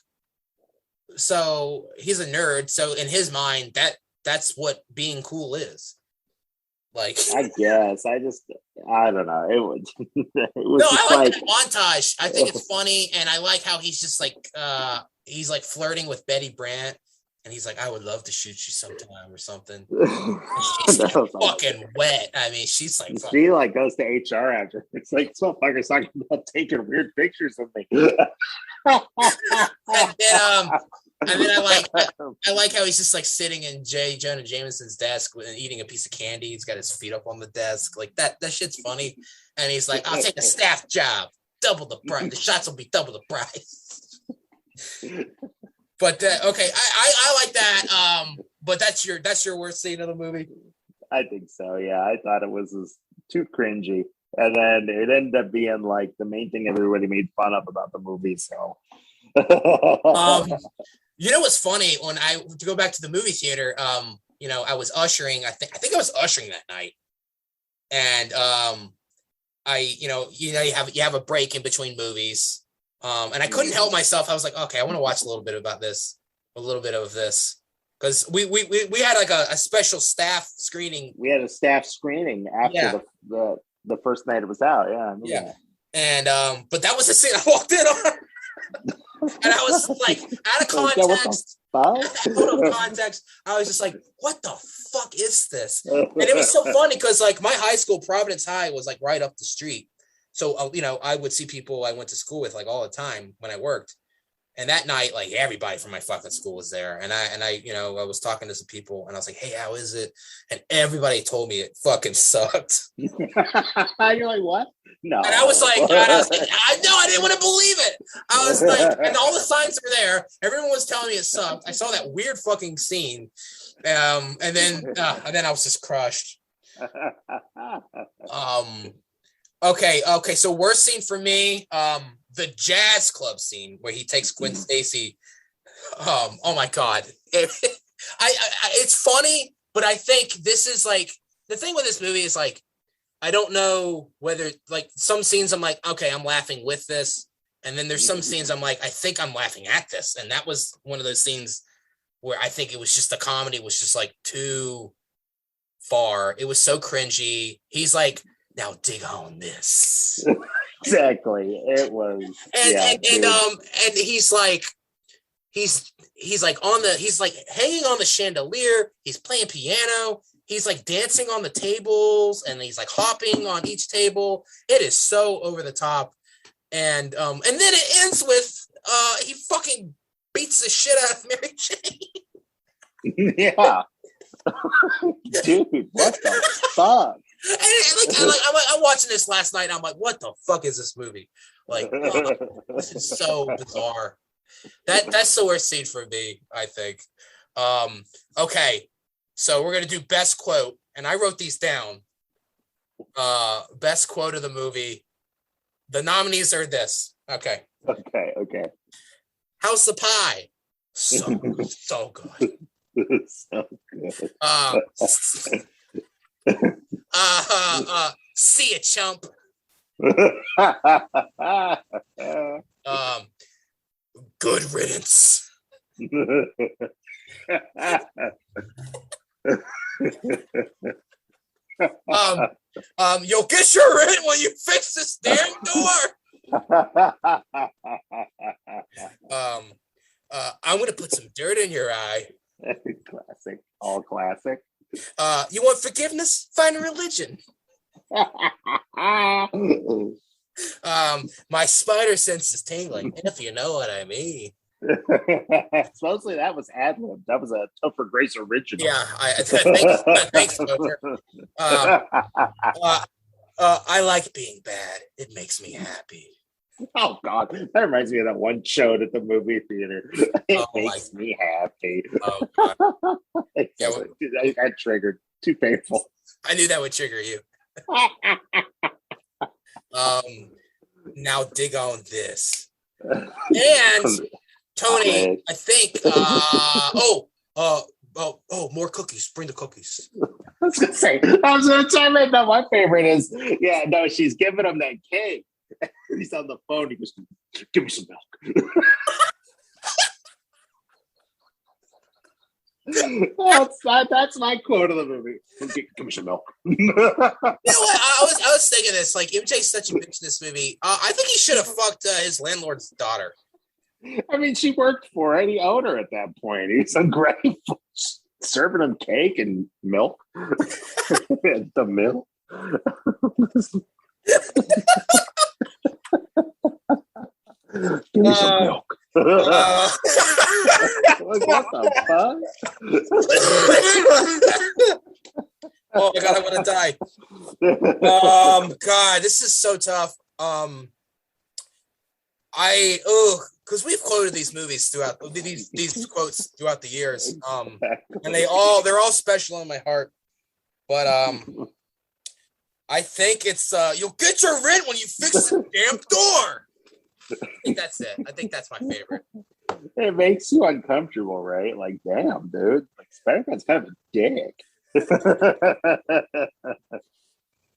Speaker 1: So he's a nerd. So in his mind, that's what being cool is. Like,
Speaker 2: I guess I don't know. It was.
Speaker 1: No, I like that montage. I think it's funny, and I like how he's just like he's like flirting with Betty Brant, and he's like, "I would love to shoot you sometime" or something. She's like fucking wet. I mean, she's like
Speaker 2: she like goes to HR after. It's like this motherfucker's talking about taking weird pictures of me.
Speaker 1: And then I like how he's just like sitting in J. Jonah Jameson's desk and eating a piece of candy. He's got his feet up on the desk. Like that shit's funny. And he's like, I'll take a staff job. Double the price. The shots will be double the price. But okay, I like that. But that's your worst scene of the movie?
Speaker 2: I think so, yeah. I thought it was too cringy. And then it ended up being like the main thing everybody made fun of about the movie. So
Speaker 1: you know what's funny, to go back to the movie theater, I was ushering, I think I was ushering that night. And you have a break in between movies. And I couldn't help myself. I was like, okay, I want to watch a little bit of this. Because we had like a special staff screening.
Speaker 2: We had a staff screening after the first night it was out. Yeah.
Speaker 1: And but that was the scene I walked in on. And I was like, out of context. I was just like, what the fuck is this? And it was so funny because like my high school, Providence High, was like right up the street. So, I would see people I went to school with like all the time when I worked. And that night, like everybody from my fucking school was there. And I I was talking to some people and I was like, hey, how is it? And everybody told me it fucking sucked.
Speaker 2: You're like, what? No.
Speaker 1: And I was like, I didn't want to believe it. I was like, and all the signs were there. Everyone was telling me it sucked. I saw that weird fucking scene. And then I was just crushed. Okay. So worst scene for me, the jazz club scene where he takes Gwen Stacy. Oh my God. It's funny, but I think this is like, the thing with this movie is like, I don't know whether like some scenes I'm like, okay, I'm laughing with this. And then there's some scenes I'm like, I think I'm laughing at this. And that was one of those scenes where I think it was just the comedy was just like too far. It was so cringy. He's like, now dig on this.
Speaker 2: Exactly. It was.
Speaker 1: And he's like hanging on the chandelier. He's playing piano. He's like dancing on the tables and he's like hopping on each table. It is so over the top. And then it ends with he fucking beats the shit out of Mary Jane.
Speaker 2: Yeah. Dude, what the fuck?
Speaker 1: I'm watching this last night and I'm like, what the fuck is this movie? Like, this is so bizarre. That's the worst scene for me, I think. Okay, so we're gonna do best quote, and I wrote these down. Best quote of the movie. The nominees are this. Okay.
Speaker 2: Okay.
Speaker 1: How's the pie? So good.
Speaker 2: So good.
Speaker 1: See ya, chump. Good riddance. You'll get your rent when you fix this damn door. I'm gonna put some dirt in your eye.
Speaker 2: Classic, all classic.
Speaker 1: You want forgiveness? Find a religion. My spider sense is tingling, if you know what I mean.
Speaker 2: Mostly that was ad-lib. That was a Topher Grace original.
Speaker 1: Yeah, thanks, Topher. I like being bad. It makes me happy.
Speaker 2: Oh God, that reminds me of that one show at the movie theater. It makes me happy. Oh God. Yeah, I got triggered. Too painful.
Speaker 1: I knew that would trigger you. Now dig on this. And Tony, I think more cookies. Bring the cookies.
Speaker 2: I was gonna chime in. No, my favorite is she's giving him that cake. He's on the phone. He goes, "Give me some milk." That's my quote of the movie. Give me some milk.
Speaker 1: You know what? I was thinking this. Like, MJ's such a bitch in this movie. I think he should have fucked his landlord's daughter.
Speaker 2: I mean, she worked for it. He owed her at that point. He's ungrateful. Serving him cake and milk. The milk. Give me some milk. What the fuck?
Speaker 1: Oh my God, I'm gonna die. God, this is so tough. Because we've quoted these movies throughout these quotes throughout the years. And they're all special in my heart. But I think it's you'll get your rent when you fix the damn door. I think that's it. I think that's my favorite.
Speaker 2: It makes you uncomfortable, right? Like, damn, dude. Like, Spider-Man's kind of a dick.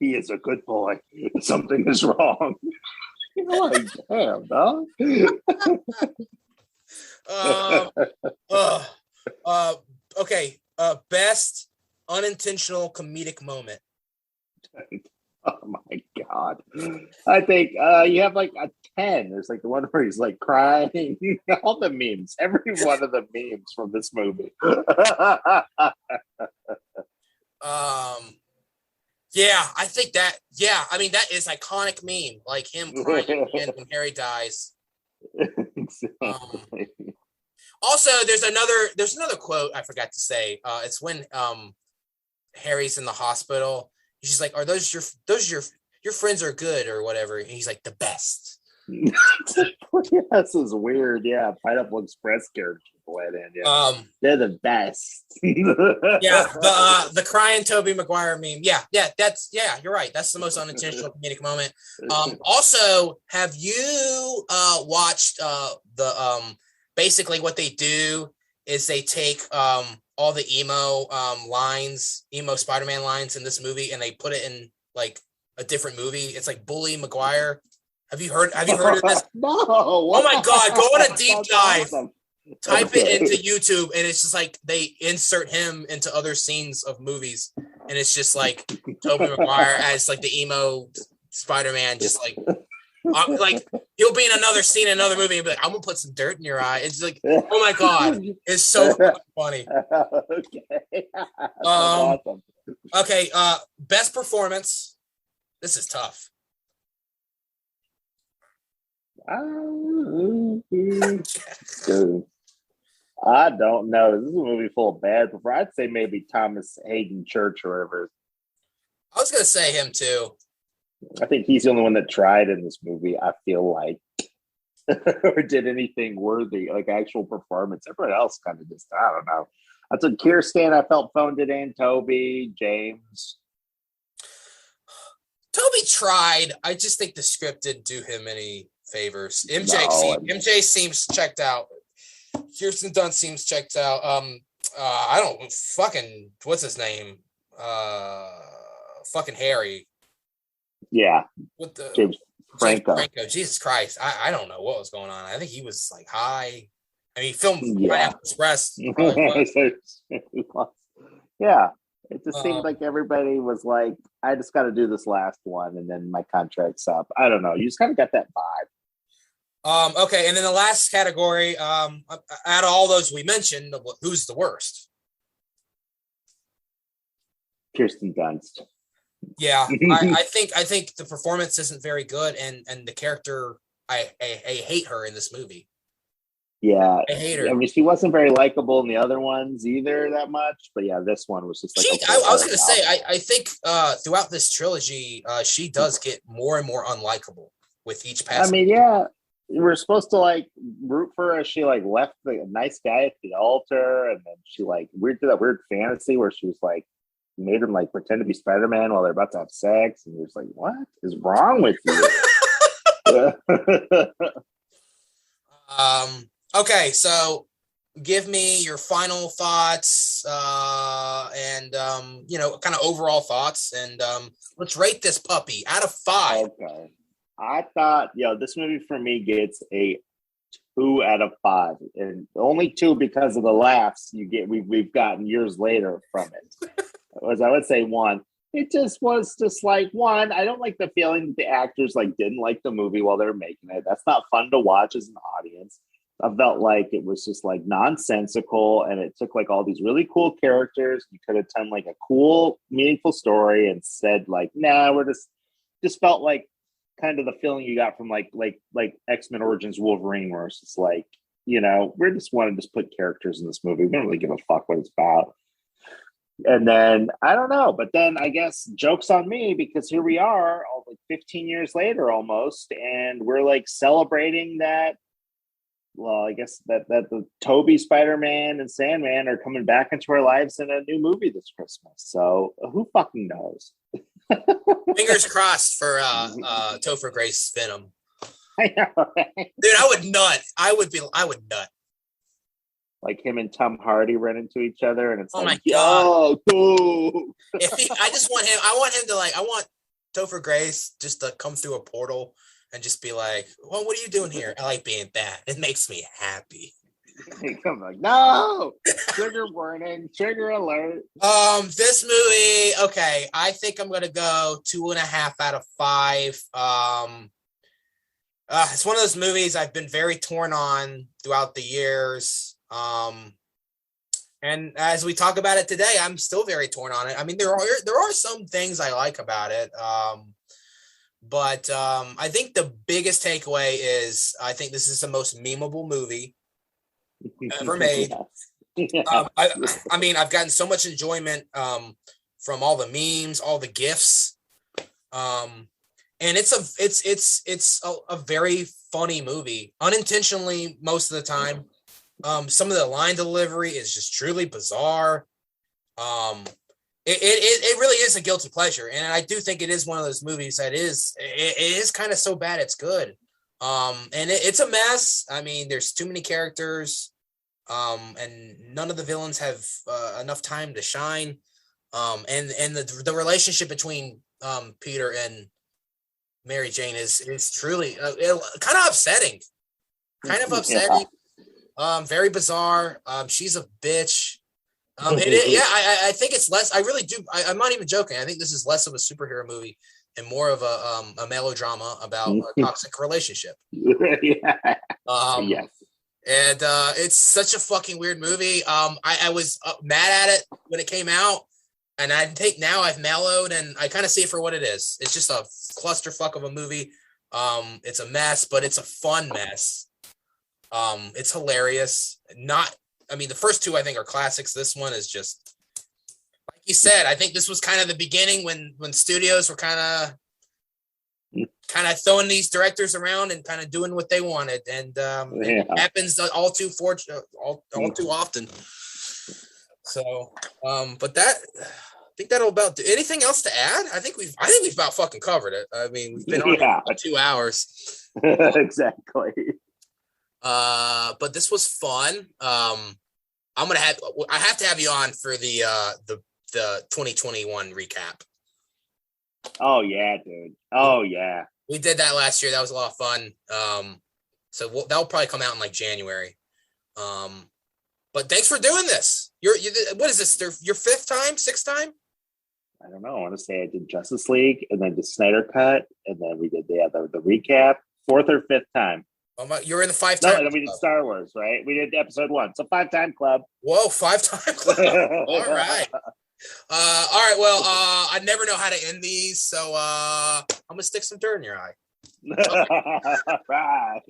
Speaker 2: He is a good boy. Something is wrong. You're like, damn, dog.
Speaker 1: Okay. Best unintentional comedic moment.
Speaker 2: Oh my God. I think you have like a 10. There's like the one where he's like crying. All the memes. Every one of the memes from this movie.
Speaker 1: Yeah, I think that. Yeah, I mean that is iconic meme. Like him crying at the end when Harry dies.
Speaker 2: Exactly.
Speaker 1: Also, there's another quote I forgot to say. It's when Harry's in the hospital. She's like, "Are those your friends are good or whatever?" And he's like, "The best."
Speaker 2: This is weird. Yeah, Pineapple Express character bled in. Yeah, they're the best.
Speaker 1: Yeah, the crying Tobey Maguire meme. Yeah, you're right. That's the most unintentional comedic moment. Also, have you watched the basically what they do is they take all the emo Spider-Man lines in this movie and they put it in like a different movie. It's like Bully Maguire. Have you heard of this?
Speaker 2: No.
Speaker 1: Oh my God, go on a deep dive. Awesome. Type it into YouTube and it's just like they insert him into other scenes of movies and it's just like Tobey Maguire as like the emo Spider-Man, just like he'll be in another scene in another movie and be like, "I'm gonna put some dirt in your eye." It's like, oh my God, it's so funny. Okay. Awesome. Okay, best performance. This is tough.
Speaker 2: I don't know. This is a movie full of bad performers. I'd say maybe Thomas Hayden Church or whatever.
Speaker 1: I was gonna say him too.
Speaker 2: I think he's the only one that tried in this movie, I feel like. Or did anything worthy, like actual performance. Everyone else kind of just, I don't know. That's a Kirsten, I felt phoned it in. Toby, James.
Speaker 1: Toby tried. I just think the script didn't do him any favors. MJ seems checked out. Kirsten Dunst seems checked out. I don't fucking what's his name? Fucking Harry.
Speaker 2: Yeah.
Speaker 1: With the
Speaker 2: James Franco.
Speaker 1: Jesus Christ. I don't know what was going on. I think he was like high. I mean, he filmed Pineapple Express.
Speaker 2: Yeah. It just seemed like everybody was like, I just got to do this last one and then my contract's up. I don't know. You just kind of got that vibe.
Speaker 1: Okay, and then the last category, out of all those we mentioned, who's the worst?
Speaker 2: Kirsten Dunst.
Speaker 1: Yeah, I think the performance isn't very good, and the character, I hate her in this movie.
Speaker 2: Yeah,
Speaker 1: I hate her.
Speaker 2: I mean, she wasn't very likable in the other ones either that much, but yeah, this one was just like.
Speaker 1: I was gonna say, I think throughout this trilogy, she does get more and more unlikable with each passing.
Speaker 2: I mean, yeah, we're supposed to like root for her as she like left the nice guy at the altar, and then she like did that weird fantasy where she was like made him like pretend to be Spider-Man while they're about to have sex, and you're just like, what is wrong with you?
Speaker 1: Okay, so give me your final thoughts and kind of overall thoughts, and let's rate this puppy out of 5.
Speaker 2: Okay. I thought, this movie for me gets a 2 out of 5, and only 2 because of the laughs we've gotten years later from it. As I would say 1. It just was just like 1. I don't like the feeling that the actors like didn't like the movie while they were making it. That's not fun to watch as an audience. I felt like it was just like nonsensical, and it took like all these really cool characters. You could have done like a cool, meaningful story and said like, nah, we're just felt like kind of the feeling you got from like X-Men Origins Wolverine, where it's just like, we just want to just put characters in this movie. We don't really give a fuck what it's about. And then I don't know, but then I guess joke's on me, because here we are, like 15 years later almost, and we're like celebrating that. Well, I guess that the Toby Spider-Man and Sandman are coming back into our lives in a new movie this Christmas. So who fucking knows?
Speaker 1: Fingers crossed for Topher Grace's Venom.
Speaker 2: I know, right?
Speaker 1: Dude, I would nut. I would nut.
Speaker 2: Like him and Tom Hardy run into each other, and it's
Speaker 1: oh
Speaker 2: like,
Speaker 1: my God.
Speaker 2: Yo,
Speaker 1: I just want him. I want Topher Grace just to come through a portal and just be like, well, what are you doing here? I like being bad. It makes me happy.
Speaker 2: I'm like, no, trigger warning, trigger alert.
Speaker 1: This movie, okay, I think I'm gonna go 2.5 out of 5. It's one of those movies I've been very torn on throughout the years. And as we talk about it today, I'm still very torn on it. I mean, there are some things I like about it. But I think the biggest takeaway is I think this is the most memeable movie ever made. I mean, I've gotten so much enjoyment from all the memes, all the GIFs, and it's a very funny movie, unintentionally most of the time. Some of the line delivery is just truly bizarre. It really is a guilty pleasure, and I do think it is one of those movies that it is kind of so bad it's good. And it's a mess. I mean, there's too many characters, and none of the villains have enough time to shine. And the relationship between Peter and Mary Jane is truly kind of upsetting. Very bizarre. She's a bitch. I think it's less. I really do. I'm not even joking. I think this is less of a superhero movie and more of a melodrama about a toxic relationship.
Speaker 2: Yes.
Speaker 1: And it's such a fucking weird movie. I was mad at it when it came out, and I think now I've mellowed and I kind of see it for what it is. It's just a clusterfuck of a movie. It's a mess, but it's a fun mess. It's hilarious. Not I mean, the first two I think are classics. This one is just like you said. I think this was kind of the beginning when studios were kind of throwing these directors around and kind of doing what they wanted, and it happens all too often. So, but that. I think that'll about do. Anything else to add? I think we've about fucking covered it. I mean, we've been on for 2 hours.
Speaker 2: Exactly.
Speaker 1: But this was fun. I have to have you on for the 2021 recap.
Speaker 2: Oh yeah, dude. Oh yeah.
Speaker 1: We did that last year. That was a lot of fun. So that'll probably come out in like January. But thanks for doing this. What is this? Your fifth time? Sixth time?
Speaker 2: I don't know. I want to say I did Justice League and then the Snyder Cut, and then we did the recap. Fourth or fifth time.
Speaker 1: You're in the 5-time.
Speaker 2: No, and then we did Star Wars, right? We did episode 1, so 5-time club.
Speaker 1: Whoa, 5-time club. All right. All right. Well, I never know how to end these, so I'm gonna stick some dirt in your eye.
Speaker 2: Right.